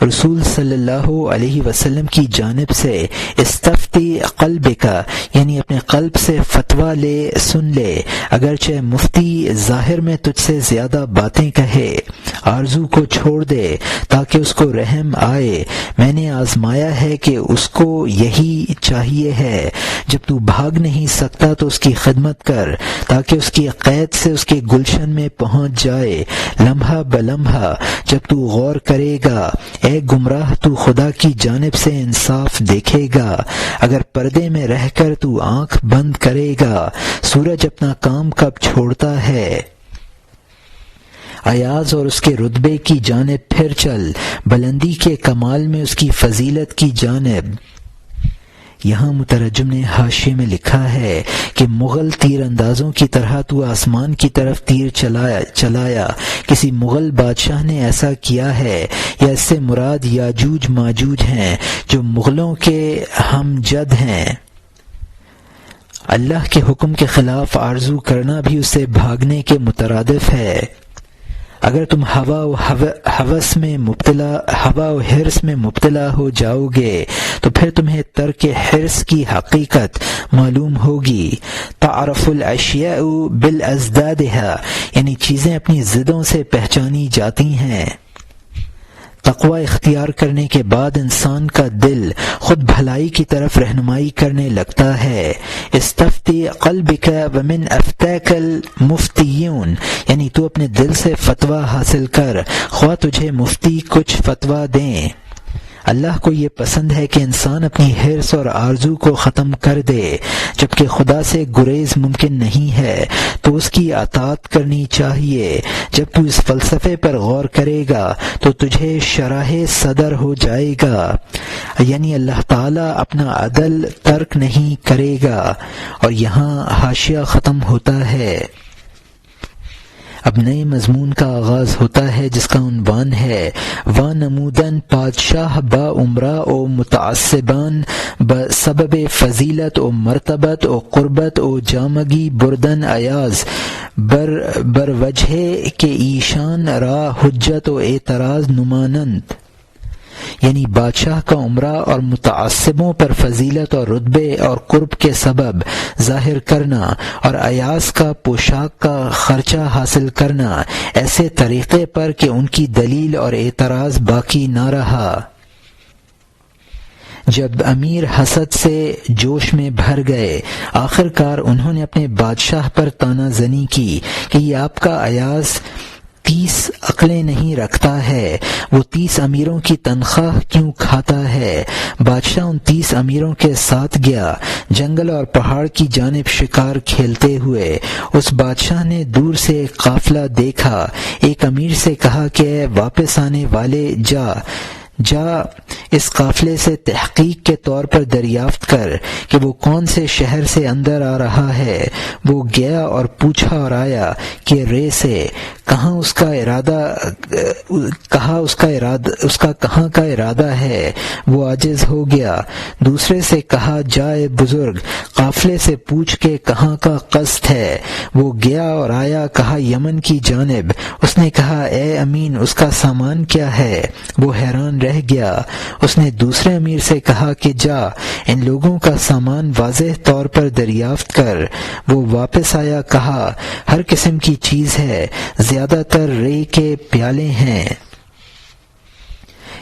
رسول صلی اللہ علیہ وسلم کی جانب سے استفتی قلبک، یعنی اپنے قلب سے فتویٰ لے، سن لے، اگرچہ مفتی ظاہر میں تجھ سے زیادہ باتیں کہے۔ آرزو کو چھوڑ دے تاکہ اس کو رحم آئے، میں نے آزمایا ہے کہ اس کو یہی چاہیے ہے۔ جب تو بھاگ نہیں سکتا تو اس کی خدمت کر تاکہ اس کی قید سے اس کے گلشن میں پہنچ جائے۔ لمحہ بلمحہ جب تو غور کرے گا، اے گمراہ تو خدا کی جانب سے انصاف دیکھے گا۔ اگر پردے میں رہ کر تو آنکھ بند کرے گا، سورج اپنا کام کب چھوڑتا ہے؟ ایاز اور اس کے رتبے کی جانب پھر چل، بلندی کے کمال میں اس کی فضیلت کی جانب۔ یہاں مترجم نے حاشیے میں لکھا ہے کہ مغل تیر اندازوں کی طرح تو آسمان کی طرف تیر چلایا۔ کسی مغل بادشاہ نے ایسا کیا ہے، یا اس سے مراد یاجوج ماجوج ہیں جو مغلوں کے ہم جد ہیں۔ اللہ کے حکم کے خلاف آرزو کرنا بھی اس سے بھاگنے کے مترادف ہے۔ اگر تم ہوا و حرص میں مبتلا ہو جاؤ گے تو پھر تمہیں ترک حرص کی حقیقت معلوم ہوگی۔ تعرف الاشیاء بالازدادها، یعنی چیزیں اپنی ضدوں سے پہچانی جاتی ہیں۔ تقوی اختیار کرنے کے بعد انسان کا دل خود بھلائی کی طرف رہنمائی کرنے لگتا ہے۔ استفتی قلبک ومن افتاک المفتیون، یعنی تو اپنے دل سے فتویٰ حاصل کر، خواہ تجھے مفتی کچھ فتویٰ دیں۔ اللہ کو یہ پسند ہے کہ انسان اپنی حرص اور آرزو کو ختم کر دے، جبکہ خدا سے گریز ممکن نہیں ہے تو اس کی اطاعت کرنی چاہیے۔ جب تو اس فلسفے پر غور کرے گا تو تجھے شرح صدر ہو جائے گا، یعنی اللہ تعالیٰ اپنا عدل ترک نہیں کرے گا۔ اور یہاں حاشیہ ختم ہوتا ہے۔ اب نئے مضمون کا آغاز ہوتا ہے جس کا عنوان ہے وَنَمُودًا، پادشاہ با عمرہ و متعصبان بسبب فضیلت و مرتبت و قربت و جامگی بردن ایاز بر وجہ کے ایشان را حجت و اعتراض نمانند، یعنی بادشاہ کا عمرہ اور متعصبوں پر فضیلت اور رتبے اور قرب کے سبب ظاہر کرنا، اور ایاز کا پوشاک کا خرچہ حاصل کرنا ایسے طریقے پر کہ ان کی دلیل اور اعتراض باقی نہ رہا۔ جب امیر حسد سے جوش میں بھر گئے، آخر کار انہوں نے اپنے بادشاہ پر طعنہ زنی کی کہ یہ آپ کا ایاز 30 عقلیں نہیں رکھتا ہے، وہ 30 امیروں کی تنخواہ کیوں کھاتا ہے؟ بادشاہ ان 30 امیروں کے ساتھ گیا جنگل اور پہاڑ کی جانب شکار کھیلتے ہوئے۔ اس بادشاہ نے دور سے ایک قافلہ دیکھا، ایک امیر سے کہا کہ واپس آنے والے جا اس قافلے سے تحقیق کے طور پر دریافت کر کہ وہ کون سے شہر سے اندر آ رہا ہے۔ وہ گیا اور پوچھا اور آیا کہ رے سے کہاں اس کا کہاں کا ارادہ ہے۔ وہ عاجز ہو گیا۔ دوسرے سے کہا جائے بزرگ قافلے سے پوچھ کے کہاں کا قصد ہے۔ وہ گیا اور آیا، کہا یمن کی جانب۔ اس نے کہا اے امین اس کا سامان کیا ہے؟ وہ حیران رہ گیا۔ اس نے دوسرے امیر سے کہا کہ جا ان لوگوں کا سامان واضح طور پر دریافت کر۔ وہ واپس آیا، کہا ہر قسم کی چیز ہے، زیادہ تر رے کے پیالے ہیں۔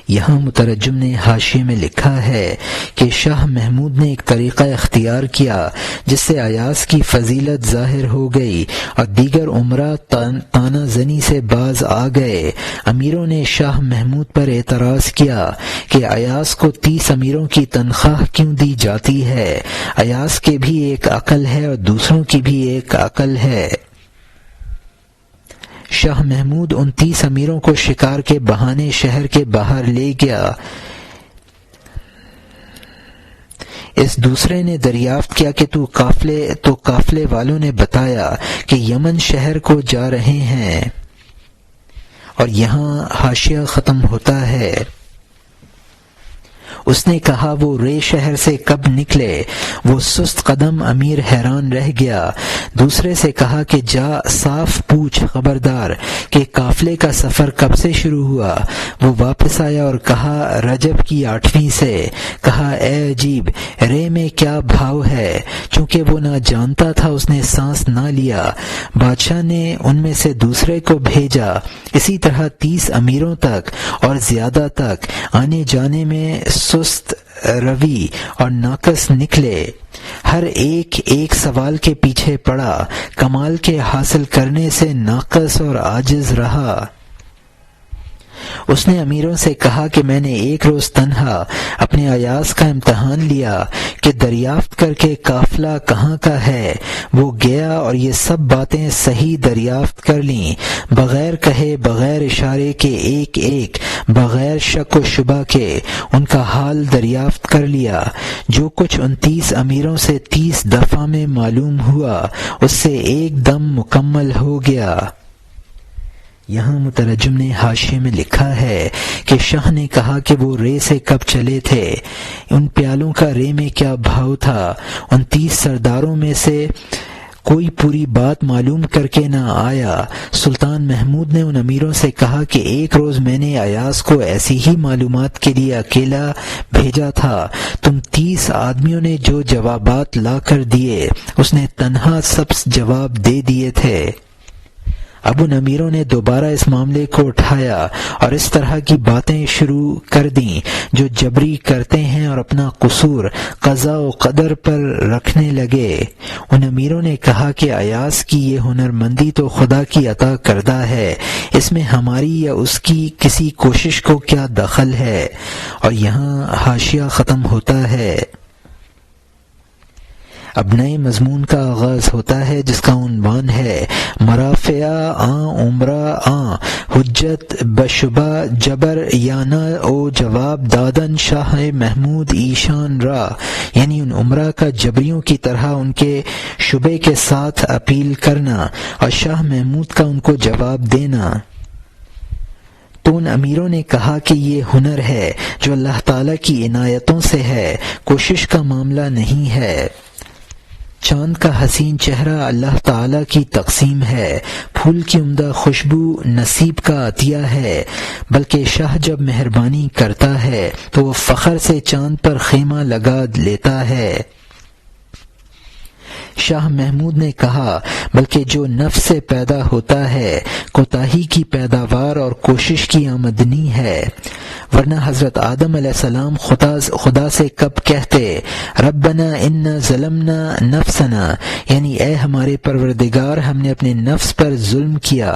یہاں مترجم نے حاشیے میں لکھا ہے کہ شاہ محمود نے ایک طریقہ اختیار کیا جس سے ایاز کی فضیلت ظاہر ہو گئی اور دیگر عمرہ طعنہ زنی سے باز آ گئے۔ امیروں نے شاہ محمود پر اعتراض کیا کہ ایاز کو 30 امیروں کی تنخواہ کیوں دی جاتی ہے؟ ایاز کے بھی ایک عقل ہے اور دوسروں کی بھی ایک عقل ہے۔ شاہ محمود ان 30 امیروں کو شکار کے بہانے شہر کے باہر لے گیا۔ اس دوسرے نے دریافت کیا کہ تو قافلے والوں نے بتایا کہ یمن شہر کو جا رہے ہیں۔ اور یہاں حاشیہ ختم ہوتا ہے۔ اس نے کہا وہ رے شہر سے کب نکلے؟ وہ سست قدم امیر حیران رہ گیا۔ دوسرے سے کہا کہ جا صاف پوچھ خبردار کہ قافلے کا سفر کب سے شروع ہوا؟ وہ واپس آیا اور کہا رجب کی 8ویں سے۔ کہا اے عجیب، رے میں کیا بھاؤ ہے؟ چونکہ وہ نہ جانتا تھا اس نے سانس نہ لیا۔ بادشاہ نے ان میں سے دوسرے کو بھیجا۔ اسی طرح 30 امیروں تک اور زیادہ تک آنے جانے میں سست روی اور ناقص نکلے۔ ہر ایک سوال کے پیچھے پڑا، کمال کے حاصل کرنے سے ناقص اور عاجز رہا۔ اس نے امیروں سے کہا کہ میں نے ایک روز تنہا اپنے ایاز کا امتحان لیا کہ دریافت کر کے قافلہ کہاں کا ہے۔ وہ گیا اور یہ سب باتیں صحیح دریافت کر لیں، بغیر کہے، بغیر اشارے کے، ایک بغیر شک و شبہ کے ان کا حال دریافت کر لیا۔ جو کچھ ان 30 امیروں سے 30 دفعہ میں معلوم ہوا اس سے ایک دم مکمل ہو گیا۔ یہاں مترجم نے حاشیے میں لکھا ہے کہ شاہ نے کہا کہ وہ رے سے کب چلے تھے، ان پیالوں کا رے میں کیا بھاؤ تھا۔ ان 30 سرداروں میں سے کوئی پوری بات معلوم کر کے نہ آیا۔ سلطان محمود نے ان امیروں سے کہا کہ ایک روز میں نے ایاز کو ایسی ہی معلومات کے لیے اکیلا بھیجا تھا، تم 30 آدمیوں نے جو جوابات لا کر دیے اس نے تنہا سب جواب دے دیے تھے۔ اب ان امیروں نے دوبارہ اس معاملے کو اٹھایا اور اس طرح کی باتیں شروع کر دیں جو جبری کرتے ہیں اور اپنا قصور قضاء و قدر پر رکھنے لگے۔ ان امیروں نے کہا کہ ایاز کی یہ ہنرمندی تو خدا کی عطا کردہ ہے، اس میں ہماری یا اس کی کسی کوشش کو کیا دخل ہے؟ اور یہاں حاشیہ ختم ہوتا ہے۔ اب نئے مضمون کا آغاز ہوتا ہے جس کا عنوان ہے مرافع عمرہ حجت بشبہ جبر یانا او جواب دادن شاہ محمود ایشان را، یعنی ان عمرہ کا جبریوں کی طرح ان کے شبے کے ساتھ اپیل کرنا اور شاہ محمود کا ان کو جواب دینا۔ تو ان امیروں نے کہا کہ یہ ہنر ہے جو اللہ تعالیٰ کی عنایتوں سے ہے، کوشش کا معاملہ نہیں ہے۔ چاند کا حسین چہرہ اللہ تعالیٰ کی تقسیم ہے، پھول کی عمدہ خوشبو نصیب کا عطیہ ہے، بلکہ شاہ جب مہربانی کرتا ہے تو وہ فخر سے چاند پر خیمہ لگا لیتا ہے۔ شاہ محمود نے کہا بلکہ جو نفس سے پیدا ہوتا ہے کوتاہی کی پیداوار اور کوشش کی آمدنی ہے، ورنہ حضرت آدم علیہ السلام خدا سے کب کہتے ربنا انا ظلمنا نفسنا، یعنی اے ہمارے پروردگار ہم نے اپنے نفس پر ظلم کیا،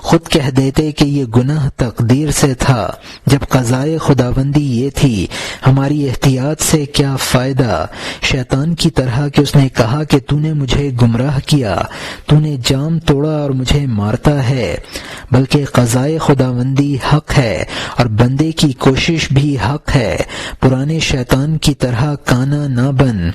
خود کہہ دیتے کہ یہ گناہ تقدیر سے تھا، جب قضائے خداوندی یہ تھی، ہماری احتیاط سے کیا فائدہ؟ شیطان کی طرح کہ اس نے کہا کہ تو نے مجھے گمراہ کیا، تو نے جام توڑا اور مجھے مارتا ہے، بلکہ قضائے خداوندی حق ہے اور بندے کی کوشش بھی حق ہے۔ پرانے شیطان کی طرح کانا نہ بن،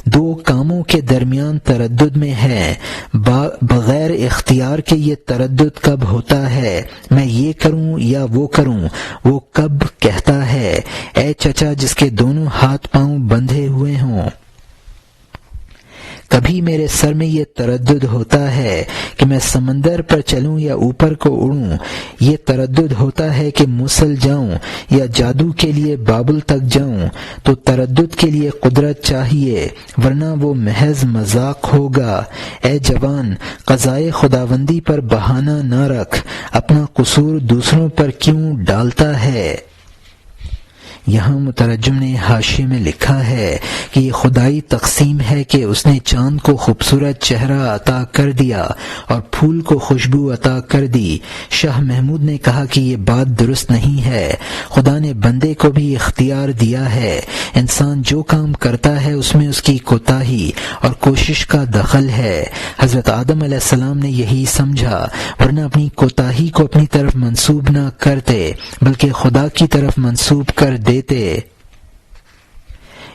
دو کاموں کے درمیان تردد میں ہے، بغیر اختیار کے یہ تردد کب ہوتا ہے، میں یہ کروں یا وہ کروں، وہ کب کہتا ہے اے چچا جس کے دونوں ہاتھ پاؤں بندھے ہوئے ہوں۔ کبھی میرے سر میں یہ تردد ہوتا ہے کہ میں سمندر پر چلوں یا اوپر کو اڑوں، یہ تردد ہوتا ہے کہ موصل جاؤں یا جادو کے لیے بابل تک جاؤں، تو تردد کے لیے قدرت چاہیے ورنہ وہ محض مذاق ہوگا۔ اے جوان، قضائے خداوندی پر بہانہ نہ رکھ، اپنا قصور دوسروں پر کیوں ڈالتا ہے؟ یہاں مترجم نے حاشیے میں لکھا ہے کہ یہ خدائی تقسیم ہے کہ اس نے چاند کو خوبصورت چہرہ عطا کر دیا اور پھول کو خوشبو عطا کر دی۔ شاہ محمود نے کہا کہ یہ بات درست نہیں ہے، خدا نے بندے کو بھی اختیار دیا ہے، انسان جو کام کرتا ہے اس میں اس کی کوتاہی اور کوشش کا دخل ہے۔ حضرت آدم علیہ السلام نے یہی سمجھا، ورنہ اپنی کوتاہی کو اپنی طرف منسوب نہ کرتے بلکہ خدا کی طرف منسوب کر دیتے۔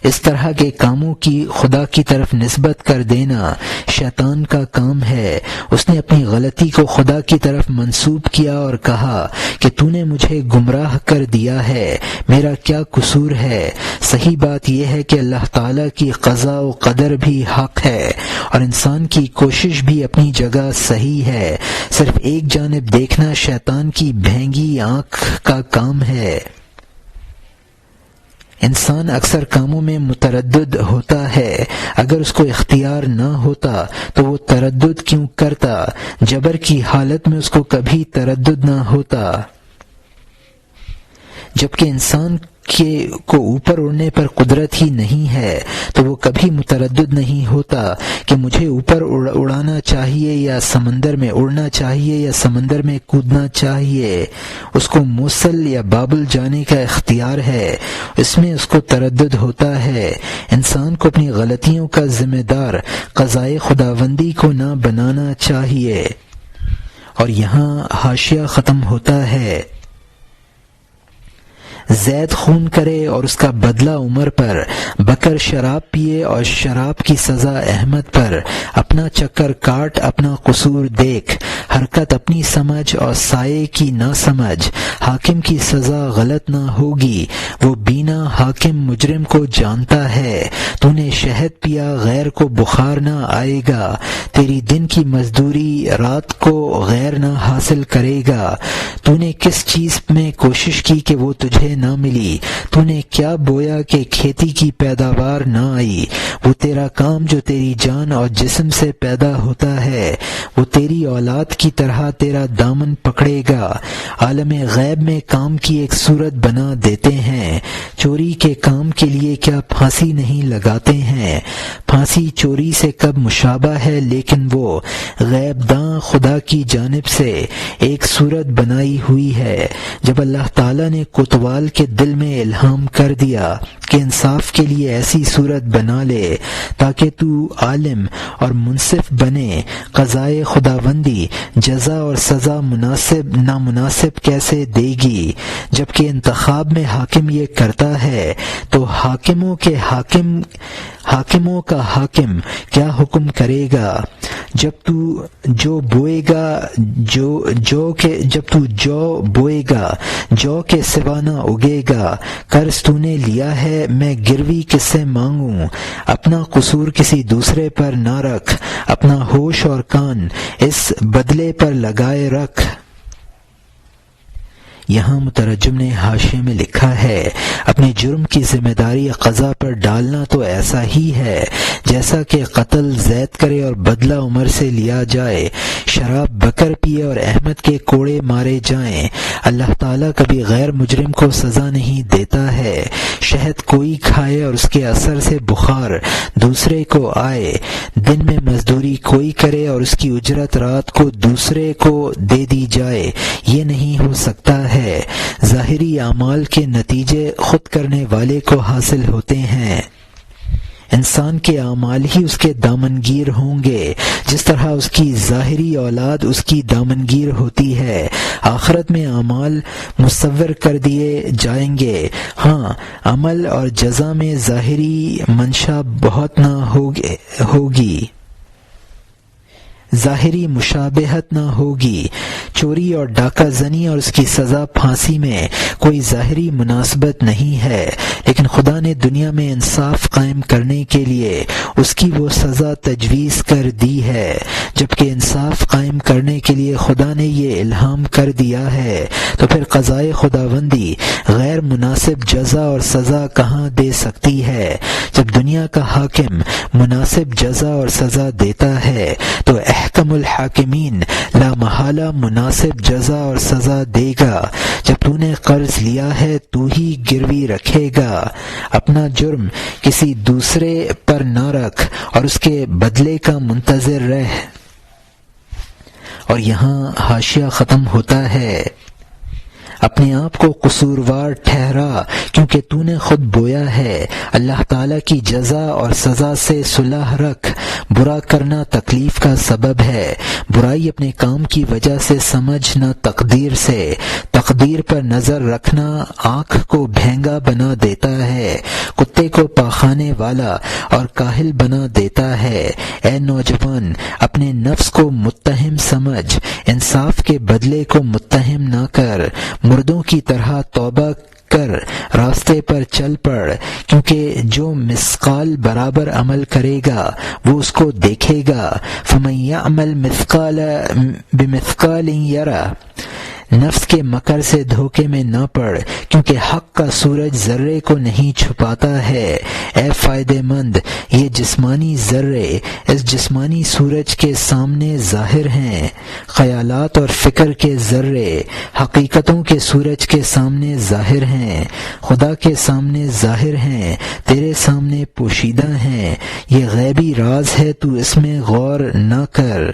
اس طرح کے کاموں کی خدا کی طرف نسبت کر دینا شیطان کا کام ہے۔ اس نے اپنی غلطی کو خدا کی طرف منسوب کیا اور کہا کہ تو نے مجھے گمراہ کر دیا ہے، میرا کیا قصور ہے؟ صحیح بات یہ ہے کہ اللہ تعالیٰ کی قضاء و قدر بھی حق ہے اور انسان کی کوشش بھی اپنی جگہ صحیح ہے، صرف ایک جانب دیکھنا شیطان کی بھینگی آنکھ کا کام ہے۔ انسان اکثر کاموں میں متردد ہوتا ہے، اگر اس کو اختیار نہ ہوتا تو وہ تردد کیوں کرتا؟ جبر کی حالت میں اس کو کبھی تردد نہ ہوتا، جبکہ انسان کو اوپر اڑنے پر قدرت ہی نہیں ہے تو وہ کبھی متردد نہیں ہوتا کہ مجھے اوپر اڑانا چاہیے یا سمندر میں اڑنا چاہیے یا سمندر میں کودنا چاہیے۔ اس کو موصل یا بابل جانے کا اختیار ہے، اس میں اس کو تردد ہوتا ہے۔ انسان کو اپنی غلطیوں کا ذمہ دار قضائے خداوندی کو نہ بنانا چاہیے۔ اور یہاں حاشیہ ختم ہوتا ہے۔ زید خون کرے اور اس کا بدلہ عمر پر، بکر شراب پیے اور شراب کی سزا احمد پر، اپنا چکر کاٹ اپنا قصور دیکھ، حرکت اپنی سمجھ اور سائے کی نہ سمجھ، حاکم کی سزا غلط نہ ہوگی، وہ بینا حاکم مجرم کو جانتا ہے، تو نے شہد پیا غیر کو بخار نہ آئے گا، تیری دن کی مزدوری رات کو غیر نہ حاصل کرے گا، تو نے کس چیز میں کوشش کی کہ وہ تجھے نہ ملی، تو نے کیا بویا کہ کھیتی کی پیداوار نہ آئی، وہ تیرا کام جو تیری جان اور جسم سے پیدا ہوتا ہے وہ تیری اولاد کی طرح تیرا دامن پکڑے گا۔ عالم غیب میں کام کی ایک صورت بنا دیتے ہیں، چوری کے کام کے لیے کیا پھانسی نہیں لگاتے ہیں؟ پھانسی چوری سے کب مشابہ ہے، لیکن وہ غیب داں خدا کی جانب سے ایک صورت بنائی ہوئی ہے۔ جب اللہ تعالیٰ نے کوتوال کے دل میں الہام کر دیا کہ انصاف کے لیے ایسی صورت بنا لے تاکہ تو عالم اور منصف بنے، قضائے خداوندی جزا اور سزا مناسب نامناسب کیسے دے گی؟ جبکہ انتخاب میں حاکم یہ کرتا ہے تو حاکموں کا حاکم کیا حکم کرے گا؟ جب تو جو بوئے گا جو کے سوا نہ اگے گا، قرض تو نے لیا ہے میں گروی کس سے مانگوں، اپنا قصور کسی دوسرے پر نہ رکھ، اپنا ہوش اور کان اس بدلے پر لگائے رکھ۔ یہاں مترجم نے حاشیے میں لکھا ہے، اپنے جرم کی ذمہ داری قضا پر ڈالنا تو ایسا ہی ہے جیسا کہ قتل زید کرے اور بدلہ عمر سے لیا جائے، شراب بکر پیے اور احمد کے کوڑے مارے جائیں۔ اللہ تعالیٰ کبھی غیر مجرم کو سزا نہیں دیتا ہے۔ شہد کوئی کھائے اور اس کے اثر سے بخار دوسرے کو آئے، دن میں مزدوری کوئی کرے اور اس کی اجرت رات کو دوسرے کو دے دی جائے، یہ نہیں ہو سکتا ہے۔ ظاہری اعمال کے نتیجے خود کرنے والے کو حاصل ہوتے ہیں، انسان کے اعمال ہی اس کے دامنگیر ہوں گے، جس طرح اس کی ظاہری اولاد اس کی دامنگیر ہوتی ہے۔ آخرت میں اعمال مصور کر دیے جائیں گے، ہاں عمل اور جزا میں ظاہری منشا بہت نہ ہوگی، ظاہری مشابہت نہ ہوگی۔ چوری اور ڈاکہ زنی اور اس کی سزا پھانسی میں کوئی ظاہری مناسبت نہیں ہے، لیکن خدا نے دنیا میں انصاف قائم کرنے کے لیے اس کی وہ سزا تجویز کر دی ہے، جبکہ انصاف قائم کرنے کے لیے خدا نے یہ الہام کر دیا ہے تو پھر قضائے خداوندی غیر مناسب جزا اور سزا کہاں دے سکتی ہے؟ جب دنیا کا حاکم مناسب جزا اور سزا دیتا ہے تو احکم الحاکمین لا محالہ مناسب جزا اور سزا دے گا۔ جب تو نے قرض لیا ہے تو ہی گروی رکھے گا، اپنا جرم کسی دوسرے پر نہ رکھ اور اس کے بدلے کا منتظر رہ۔ اور یہاں حاشیہ ختم ہوتا ہے۔ اپنے آپ کو قصوروار ٹھہرا کیونکہ تو نے خود بویا ہے۔ اللہ تعالیٰ کی جزا اور سزا سے صلح رکھ۔ برا کرنا تکلیف کا سبب ہے، برائی اپنے کام کی وجہ سے سمجھ نہ تقدیر سے۔ تقدیر پر نظر رکھنا آنکھ کو بھینگا بنا دیتا ہے، کتے کو پاخانے والا اور کاہل بنا دیتا ہے۔ اے نوجوان، اپنے نفس کو متہم سمجھ، انصاف کے بدلے کو متہم نہ کر۔ مردوں کی طرح توبہ کر راستے پر چل پڑ، کیونکہ جو مثقال برابر عمل کرے گا وہ اس کو دیکھے گا۔ فمن یعمل مثقال بمثقال یرہ۔ نفس کے مکر سے دھوکے میں نہ پڑ، کیونکہ حق کا سورج ذرے کو نہیں چھپاتا ہے۔ اے فائدہ مند، یہ جسمانی ذرے اس جسمانی سورج کے سامنے ظاہر ہیں، خیالات اور فکر کے ذرے حقیقتوں کے سورج کے سامنے ظاہر ہیں، خدا کے سامنے ظاہر ہیں، تیرے سامنے پوشیدہ ہیں۔ یہ غیبی راز ہے، تو اس میں غور نہ کر۔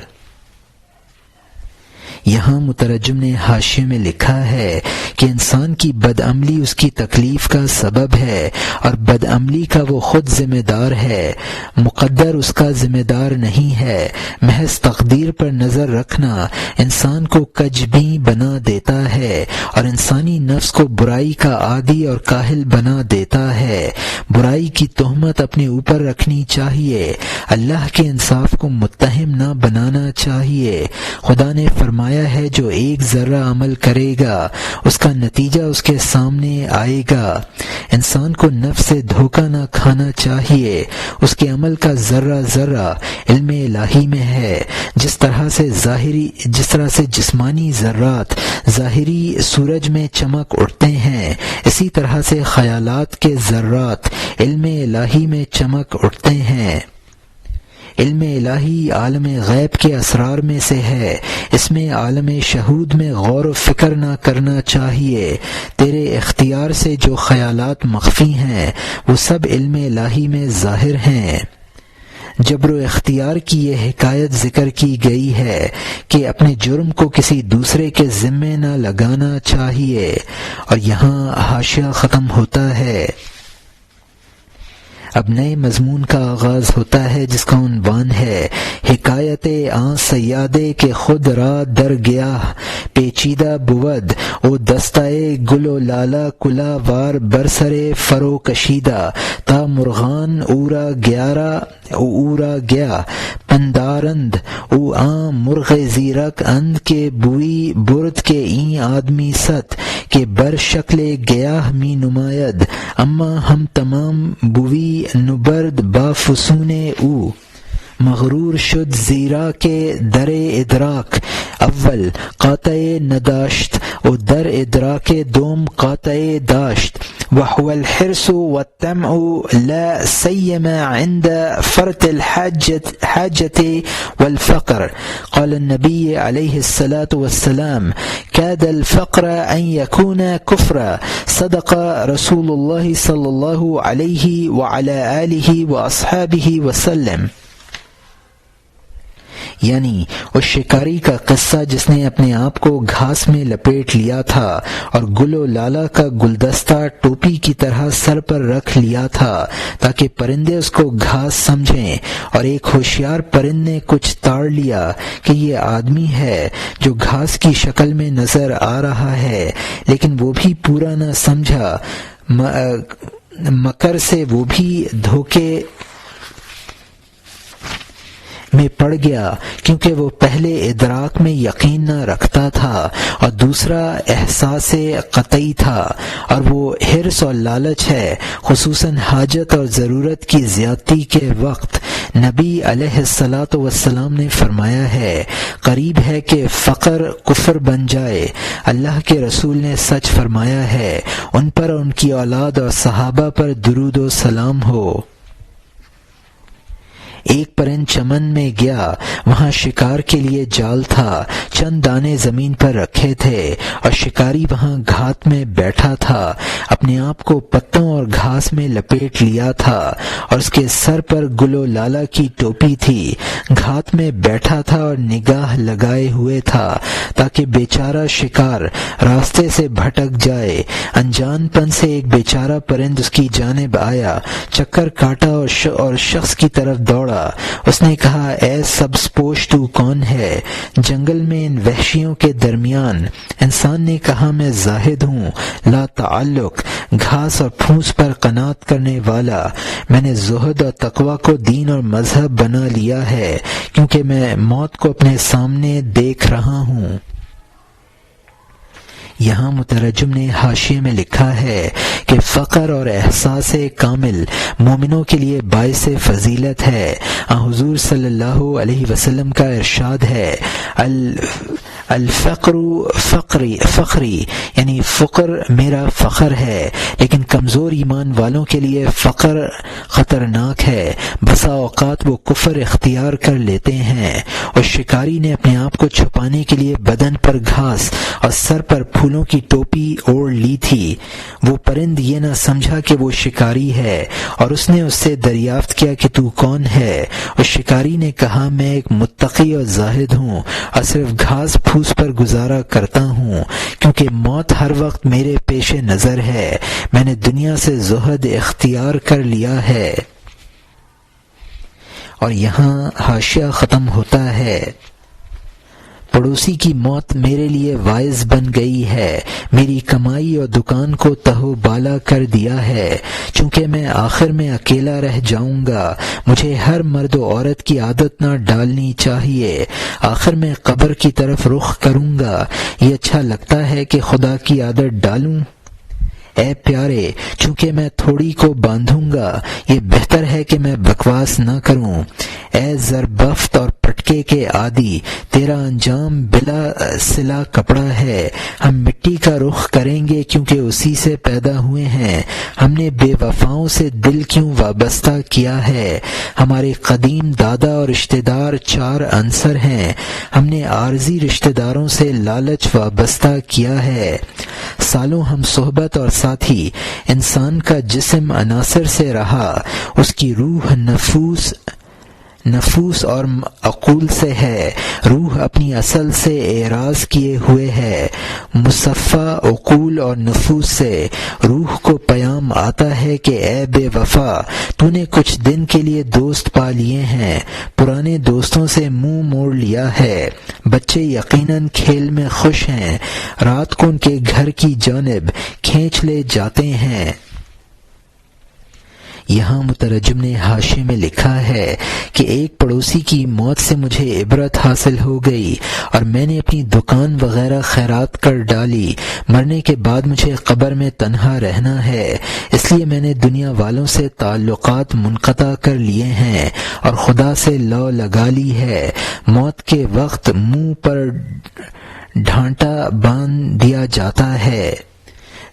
یہاں مترجم نے حاشیے میں لکھا ہے کہ انسان کی بدعملی اس کی تکلیف کا سبب ہے اور بدعملی کا وہ خود ذمہ دار ہے، مقدر اس کا ذمہ دار نہیں ہے۔ محض تقدیر پر نظر رکھنا انسان کو کجبیں بنا دیتا ہے اور انسانی نفس کو برائی کا عادی اور کاہل بنا دیتا ہے۔ برائی کی تہمت اپنے اوپر رکھنی چاہیے، اللہ کے انصاف کو متہم نہ بنانا چاہیے۔ خدا نے فرمایا ہے جو ایک ذرہ عمل کرے گا اس کا نتیجہ اس کے سامنے آئے گا۔ انسان کو نفس سے دھوکہ نہ کھانا چاہیے، اس کے عمل کا ذرہ ذرہ علم الہی میں ہے۔ جس طرح سے جسمانی ذرات ظاہری سورج میں چمک اٹھتے ہیں، اسی طرح سے خیالات کے ذرات علم الہی میں چمک اٹھتے ہیں۔ علم الہی عالم غیب کے اسرار میں سے ہے، اس میں عالم شہود میں غور و فکر نہ کرنا چاہیے۔ تیرے اختیار سے جو خیالات مخفی ہیں وہ سب علم الہی میں ظاہر ہیں۔ جبر و اختیار کی یہ حکایت ذکر کی گئی ہے کہ اپنے جرم کو کسی دوسرے کے ذمے نہ لگانا چاہیے۔ اور یہاں حاشیہ ختم ہوتا ہے۔ اب نئے مضمون کا آغاز ہوتا ہے جس کا عنوان ہے حکایت آن سیادے کے خود را در گیا پیچیدہ بود او دستائے گل و لالا کلا وار برسرے فرو کشیدہ تا مرغان اورا گیا پندارند او آن مرغ زیرک اند کے بوئی برد کے این آدمی ست کہ بر شکل گیاہ می نماید اما ہم تمام بوئی نبرد با فسون او مغرور شد زیرا کے در ادراک اول قاطع نداشت و در ادراک دوم قاطع داشت وهو الحرص والطمع لا سيما عند فرط الحاجة والفقر قال النبي عليه الصلاة والسلام كاد الفقر أن يكون كفرا صدق رسول الله صلى الله عليه وعلى آله وأصحابه وسلم۔ یعنی اس شکاری کا قصہ جس نے اپنے آپ کو گھاس میں لپیٹ لیا تھا اور گل و لالا کا گلدستہ ٹوپی کی طرح سر پر رکھ لیا تھا تاکہ پرندے اس کو گھاس سمجھیں، اور ایک ہوشیار پرند نے کچھ تاڑ لیا کہ یہ آدمی ہے جو گھاس کی شکل میں نظر آ رہا ہے، لیکن وہ بھی پورا نہ سمجھا، مکر سے وہ بھی دھوکے میں پڑ گیا، کیونکہ وہ پہلے ادراک میں یقین نہ رکھتا تھا اور دوسرا احساس قطعی تھا، اور وہ حرص اور لالچ ہے، خصوصاً حاجت اور ضرورت کی زیادتی کے وقت نبی علیہ الصلاۃ والسلام نے فرمایا ہے قریب ہے کہ فقر کفر بن جائے۔ اللہ کے رسول نے سچ فرمایا ہے، ان پر اور ان کی اولاد اور صحابہ پر درود و سلام ہو۔ ایک پرند چمن میں گیا، وہاں شکار کے لیے جال تھا، چند دانے زمین پر رکھے تھے اور شکاری وہاں گھات میں بیٹھا تھا، اپنے آپ کو پتوں اور گھاس میں لپیٹ لیا تھا اور اس کے سر پر گل و لالہ کی ٹوپی تھی۔ گھات میں بیٹھا تھا اور نگاہ لگائے ہوئے تھا تاکہ بیچارہ شکار راستے سے بھٹک جائے۔ انجان پن سے ایک بیچارہ پرند اس کی جانب آیا، چکر کاٹا اور شخص کی طرف دوڑا۔ اس نے کہا، اے سبز پوش تو کون ہے؟ جنگل میں ان وحشیوں کے درمیان۔ انسان نے کہا، میں زاہد ہوں، لا تعلق، گھاس اور پھوس پر قناعت کرنے والا۔ میں نے زہد اور تقوی کو دین اور مذہب بنا لیا ہے کیونکہ میں موت کو اپنے سامنے دیکھ رہا ہوں۔ یہاں مترجم نے حاشیے میں لکھا ہے کہ فقر اور احساس کامل مومنوں کے لیے باعث فضیلت ہے۔ حضور صلی اللہ علیہ وسلم کا ارشاد ہے، الفقر فخری، یعنی فقر میرا فخر ہے، لیکن کمزور ایمان والوں کے لیے فقر خطرناک ہے۔ بسا اوقات وہ کفر اختیار کر لیتے ہیں۔ اور شکاری نے اپنے آپ کو چھپانے کے لیے بدن پر گھاس اور سر پر پھولوں کی ٹوپی اوڑھ لی تھی۔ وہ پرند یہ نہ سمجھا کہ وہ شکاری ہے اور اس نے اس سے دریافت کیا کہ تو کون ہے؟ اور شکاری نے کہا، میں ایک متقی اور زاہد ہوں اور صرف گھاس پھوس پر گزارا کرتا ہوں کیونکہ موت ہر وقت میرے پیش نظر ہے۔ میں نے دنیا سے زہد اختیار کر لیا ہے۔ اور یہاں حاشیہ ختم ہوتا ہے، پڑوسی کی موت میرے لیے واعظ بن گئی ہے، میری کمائی اور دکان کو تہو بالا کر دیا ہے، چونکہ میں آخر میں اکیلا رہ جاؤں گا۔ مجھے ہر مرد و عورت کی عادت نہ ڈالنی چاہیے، آخر میں قبر کی طرف رخ کروں گا۔ یہ اچھا لگتا ہے کہ خدا کی عادت ڈالوں؟ اے پیارے، چونکہ میں تھوڑی کو باندھوں گا، یہ بہتر ہے کہ میں بکواس نہ کروں۔ اے زربفت اور پٹکے کے عادی، تیرا انجام بلا سلا کپڑا ہے۔ ہم مٹی کا رخ کریں گے کیونکہ اسی سے پیدا ہوئے ہیں۔ ہم نے بے وفاؤں سے دل کیوں وابستہ کیا ہے؟ ہمارے قدیم دادا اور رشتہ دار 4 عنصر ہیں۔ ہم نے عارضی رشتہ داروں سے لالچ وابستہ کیا ہے۔ سالوں ہم صحبت اور ساتھی، انسان کا جسم عناصر سے رہا، اس کی روح نفوس اور عقول سے ہے۔ روح اپنی اصل سے اعراض کیے ہوئے ہے، مصفہ عقول اور نفوس سے۔ روح کو پیام آتا ہے کہ اے بے وفا، تو نے کچھ دن کے لیے دوست پا لیے ہیں، پرانے دوستوں سے منہ موڑ لیا ہے۔ بچے یقیناً کھیل میں خوش ہیں، رات کو ان کے گھر کی جانب کھینچ لے جاتے ہیں۔ یہاں مترجم نے حاشیے میں لکھا ہے کہ ایک پڑوسی کی موت سے مجھے عبرت حاصل ہو گئی اور میں نے اپنی دکان وغیرہ خیرات کر ڈالی۔ مرنے کے بعد مجھے قبر میں تنہا رہنا ہے، اس لیے میں نے دنیا والوں سے تعلقات منقطع کر لیے ہیں اور خدا سے لو لگا لی ہے۔ موت کے وقت منہ پر ڈھانٹا باندھ دیا جاتا ہے۔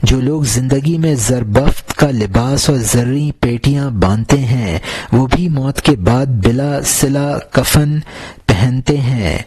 جو لوگ زندگی میں زربفت کا لباس اور زرعی پیٹیاں باندھتے ہیں، وہ بھی موت کے بعد بلا صلہ کفن پہنتے ہیں۔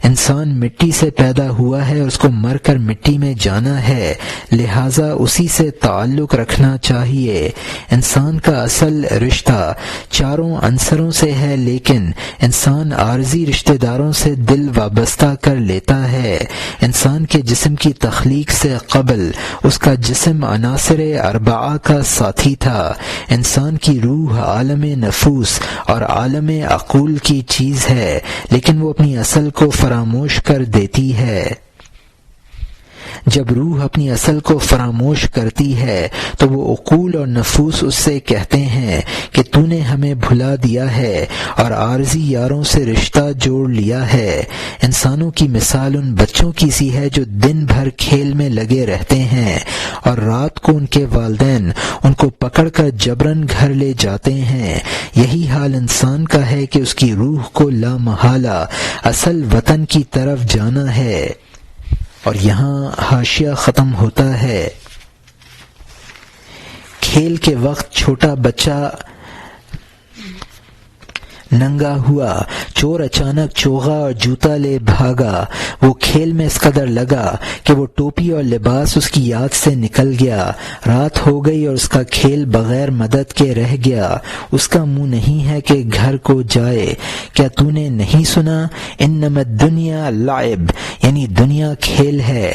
انسان مٹی سے پیدا ہوا ہے اور اس کو مر کر مٹی میں جانا ہے، لہذا اسی سے تعلق رکھنا چاہیے۔ انسان کا اصل رشتہ 4 عنصروں سے ہے، لیکن انسان عارضی رشتہ داروں سے دل وابستہ کر لیتا ہے۔ انسان کے جسم کی تخلیق سے قبل اس کا جسم عناصر 4 کا ساتھی تھا۔ انسان کی روح عالم نفوس اور عالم عقول کی چیز ہے، لیکن وہ اپنی اصل کو فراموش کر دیتی ہے۔ جب روح اپنی اصل کو فراموش کرتی ہے تو وہ عقول اور نفوس اس سے کہتے ہیں کہ تو نے ہمیں بھلا دیا ہے اور عارضی یاروں سے رشتہ جوڑ لیا ہے۔ انسانوں کی مثال ان بچوں کی سی ہے جو دن بھر کھیل میں لگے رہتے ہیں اور رات کو ان کے والدین ان کو پکڑ کر جبراً گھر لے جاتے ہیں۔ یہی حال انسان کا ہے کہ اس کی روح کو لا محالہ اصل وطن کی طرف جانا ہے۔ اور یہاں حاشیہ ختم ہوتا ہے۔ کھیل کے وقت چھوٹا بچہ ننگا ہوا، چور اچانک چوغا اور جوتا لے بھاگا۔ وہ کھیل میں اس قدر لگا کہ وہ ٹوپی اور لباس اس کی یاد سے نکل گیا۔ رات ہو گئی اور اس کا کھیل بغیر مدد کے رہ گیا۔ اس کا منہ نہیں ہے کہ گھر کو جائے۔ کیا تو نے نہیں سنا؟ انما الدنیا لعب، یعنی دنیا کھیل ہے۔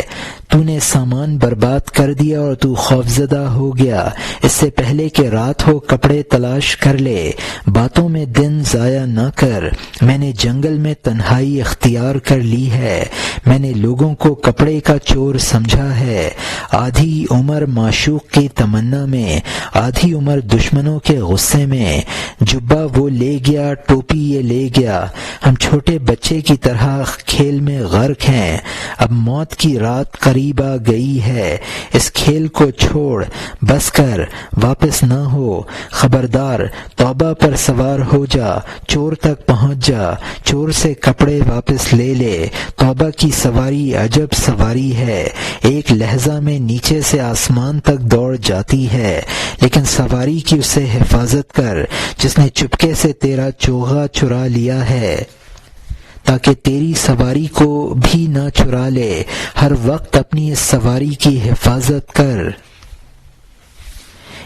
تو نے سامان برباد کر دیا اور تو خوفزدہ ہو گیا۔ اس سے پہلے کہ رات ہو کپڑے تلاش کر لے، باتوں میں دن ضائع نہ کر۔ میں نے جنگل میں تنہائی اختیار کر لی ہے۔ میں نے لوگوں کو کپڑے کا چور سمجھا ہے۔ آدھی عمر معشوق کی تمنا میں، آدھی عمر دشمنوں کے غصے میں۔ جبہ وہ لے گیا، ٹوپی یہ لے گیا۔ ہم چھوٹے بچے کی طرح کھیل میں غرق ہیں۔ اب موت کی رات قریب آ گئی ہے۔ اس کھیل کو چھوڑ، بس کر، واپس نہ ہو۔ خبردار، توبہ پر سوار ہو جا، چور تک پہنچ جا، چور سے کپڑے واپس لے لے۔ توبہ کی سواری عجب سواری ہے، ایک لہجہ میں نیچے سے آسمان تک دوڑ جاتی ہے، لیکن سواری کی اس سے حفاظت کر جس نے چپکے سے تیرا چوغا چرا لیا ہے، تاکہ تیری سواری کو بھی نہ چرا لے۔ ہر وقت اپنی اس سواری کی حفاظت کر۔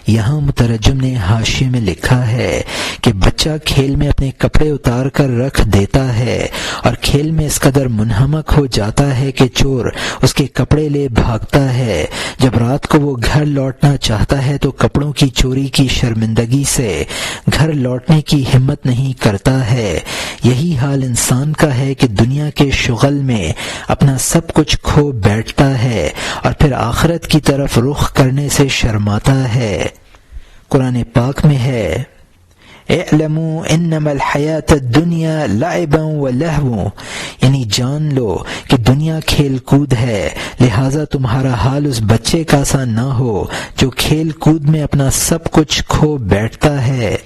یہاں مترجم نے حاشیے میں لکھا ہے کہ بچہ کھیل میں اپنے کپڑے اتار کر رکھ دیتا ہے اور کھیل میں اس قدر منہمک ہو جاتا ہے کہ چور اس کے کپڑے لے بھاگتا ہے۔ جب رات کو وہ گھر لوٹنا چاہتا ہے تو کپڑوں کی چوری کی شرمندگی سے گھر لوٹنے کی ہمت نہیں کرتا ہے۔ یہی حال انسان کا ہے کہ دنیا کے شغل میں اپنا سب کچھ کھو بیٹھتا ہے اور پھر آخرت کی طرف رخ کرنے سے شرماتا ہے۔ قرآن پاک میں ہے، اعلموا انما الحیات الدنیا لعب ولہو، یعنی جان لو کہ دنیا کھیل کود ہے، لہٰذا تمہارا حال اس بچے کا سا نہ ہو جو کھیل کود میں اپنا سب کچھ کھو بیٹھتا ہے۔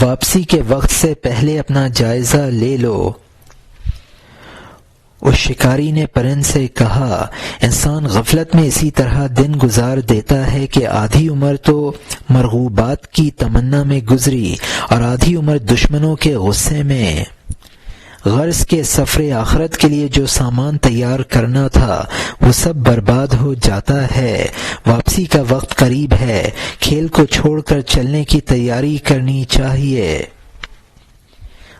واپسی کے وقت سے پہلے اپنا جائزہ لے لو۔ اس شکاری نے پرند سے کہا، انسان غفلت میں اسی طرح دن گزار دیتا ہے کہ آدھی عمر تو مرغوبات کی تمنا میں گزری اور آدھی عمر دشمنوں کے غصے میں۔ غرض کے سفر آخرت کے لیے جو سامان تیار کرنا تھا وہ سب برباد ہو جاتا ہے۔ واپسی کا وقت قریب ہے، کھیل کو چھوڑ کر چلنے کی تیاری کرنی چاہیے۔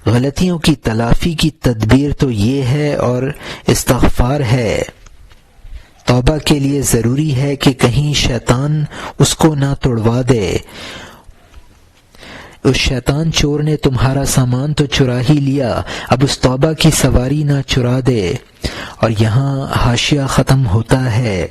غلطیوں کی تلافی کی تدبیر تو یہ ہے اور استغفار ہے۔ توبہ کے لیے ضروری ہے کہ کہیں شیطان اس کو نہ توڑوا دے۔ اس شیطان چور نے تمہارا سامان تو چرا ہی لیا، اب اس توبہ کی سواری نہ چرا دے۔ اور یہاں حاشیہ ختم ہوتا ہے۔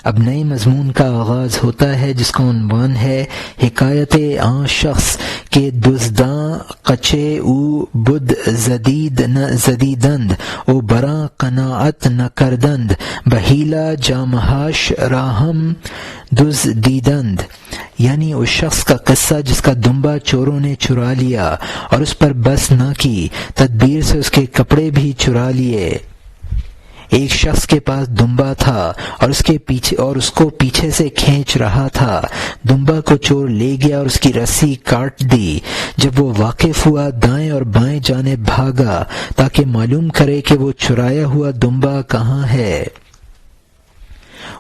اب نئے مضمون کا آغاز ہوتا ہے جس کا عنوان ہے حکایت آن شخص کے دزداں قچے او بد زدید نہ زدیدند او براں قناعت نہ کردند بہیلا جامہاش راہم دز دیدند، یعنی اس شخص کا قصہ جس کا دمبا چوروں نے چرا لیا اور اس پر بس نہ کی، تدبیر سے اس کے کپڑے بھی چرا لیے۔ ایک شخص کے پاس دمبا تھا اور اس کو پیچھے سے کھینچ رہا تھا۔ دمبا کو چور لے گیا اور اس کی رسی کاٹ دی۔ جب وہ واقف ہوا دائیں اور بائیں جانب بھاگا تاکہ معلوم کرے کہ وہ چرایا ہوا دمبا کہاں ہے۔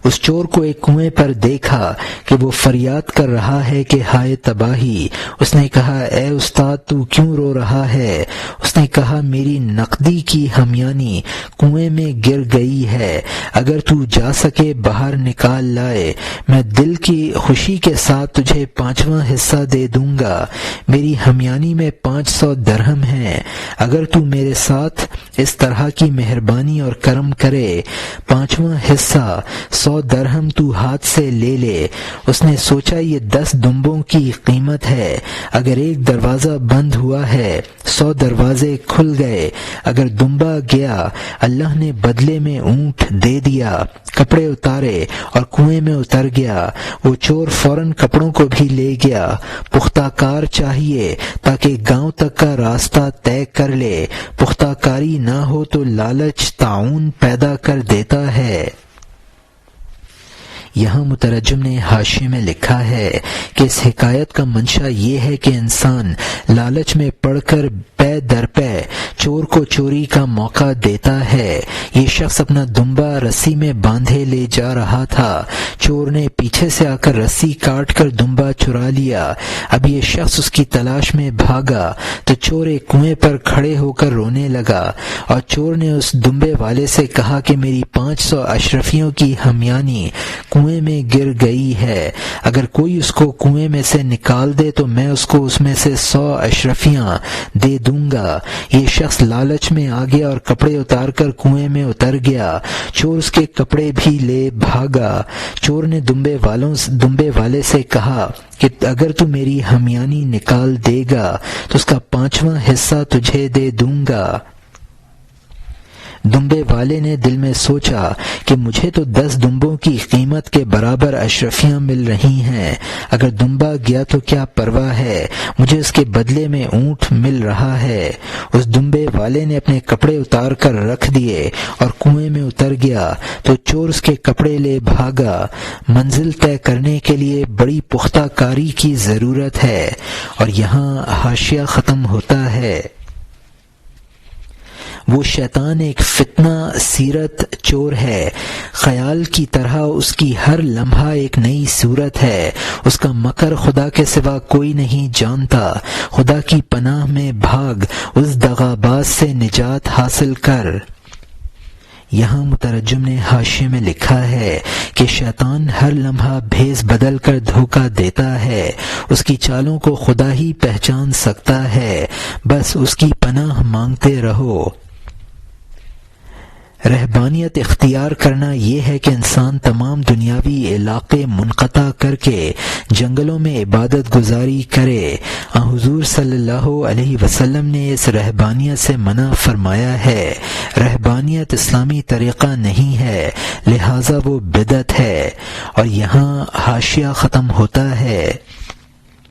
اس چور کو ایک کنویں پر دیکھا کہ وہ فریاد کر رہا ہے کہ ہائے تباہی۔ اس نے کہا اے استاد تو کیوں رو رہا ہے؟ اس نے کہا میری نقدی کی ہمیانی کنویں میں گر گئی ہے، اگر تو جا سکے باہر نکال لائے، میں دل کی خوشی کے ساتھ تجھے 5واں حصہ دے دوں گا۔ میری ہمیانی میں 500 درہم ہیں، اگر تو میرے ساتھ اس طرح کی مہربانی اور کرم کرے 5واں حصہ 100 درہم تو ہاتھ سے لے لے۔ اس نے سوچا یہ 10 دمبوں کی قیمت ہے، اگر ایک دروازہ بند ہوا ہے 100 دروازے کھل گئے، اگر دمبا گیا اللہ نے بدلے میں اونٹ دے دیا۔ کپڑے اتارے اور کنویں میں اتر گیا۔ وہ چور فوراً کپڑوں کو بھی لے گیا۔ پختہ کار چاہیے تاکہ گاؤں تک کا راستہ طے کر لے، پختہ کاری نہ ہو تو لالچ طاعون پیدا کر دیتا ہے۔ یہاں مترجم نے حاشیے میں لکھا ہے کہ اس حکایت کا منشا یہ ہے کہ انسان لالچ میں پڑ کر پے در پے چور کو چوری کا موقع دیتا ہے۔ یہ شخص اپنا دمبا رسی میں باندھے لے جا رہا تھا، چور نے پیچھے سے آ کر رسی کاٹ کر دمبا چرا لیا۔ اب یہ شخص اس کی تلاش میں بھاگا تو چور ایک کنویں پر کھڑے ہو کر رونے لگا، اور چور نے اس دمبے والے سے کہا کہ میری 500 اشرفیوں کی ہمیانی کنویں میں گر گئی ہے، اگر کوئی اس کو کنویں میں سے نکال دے تو میں اس کو اس میں سے 100 اشرفیاں دے دوں گا۔ یہ شخص لالچ میں آ گیا اور کپڑے اتار کر کنویں میں اتر گیا۔ چور اس کے کپڑے بھی لے بھاگا۔ چور نے دمبے والے سے کہا کہ اگر تو میری ہمیانی نکال دے گا تو اس کا 5واں حصہ تجھے دے دوں گا۔ دمبے والے نے دل میں سوچا کہ مجھے تو 10 دمبوں کی قیمت کے برابر اشرفیاں مل رہی ہیں، اگر دمبا گیا تو کیا پرواہ ہے، مجھے اس کے بدلے میں اونٹ مل رہا ہے۔ اس دمبے والے نے اپنے کپڑے اتار کر رکھ دیے اور کنویں میں اتر گیا تو چور اس کے کپڑے لے بھاگا۔ منزل طے کرنے کے لیے بڑی پختہ کاری کی ضرورت ہے۔ اور یہاں حاشیہ ختم ہوتا ہے۔ وہ شیطان ایک فتنہ سیرت چور ہے، خیال کی طرح اس کی ہر لمحہ ایک نئی صورت ہے، اس کا مکر خدا کے سوا کوئی نہیں جانتا۔ خدا کی پناہ میں بھاگ، اس دغاباز سے نجات حاصل کر۔ یہاں مترجم نے حاشیے میں لکھا ہے کہ شیطان ہر لمحہ بھیس بدل کر دھوکہ دیتا ہے، اس کی چالوں کو خدا ہی پہچان سکتا ہے، بس اس کی پناہ مانگتے رہو۔ رہبانیت اختیار کرنا یہ ہے کہ انسان تمام دنیاوی علاقے منقطع کر کے جنگلوں میں عبادت گزاری کرے۔ حضور صلی اللہ علیہ وسلم نے اس رہبانیت سے منع فرمایا ہے۔ رہبانیت اسلامی طریقہ نہیں ہے، لہذا وہ بدعت ہے۔ اور یہاں حاشیہ ختم ہوتا ہے۔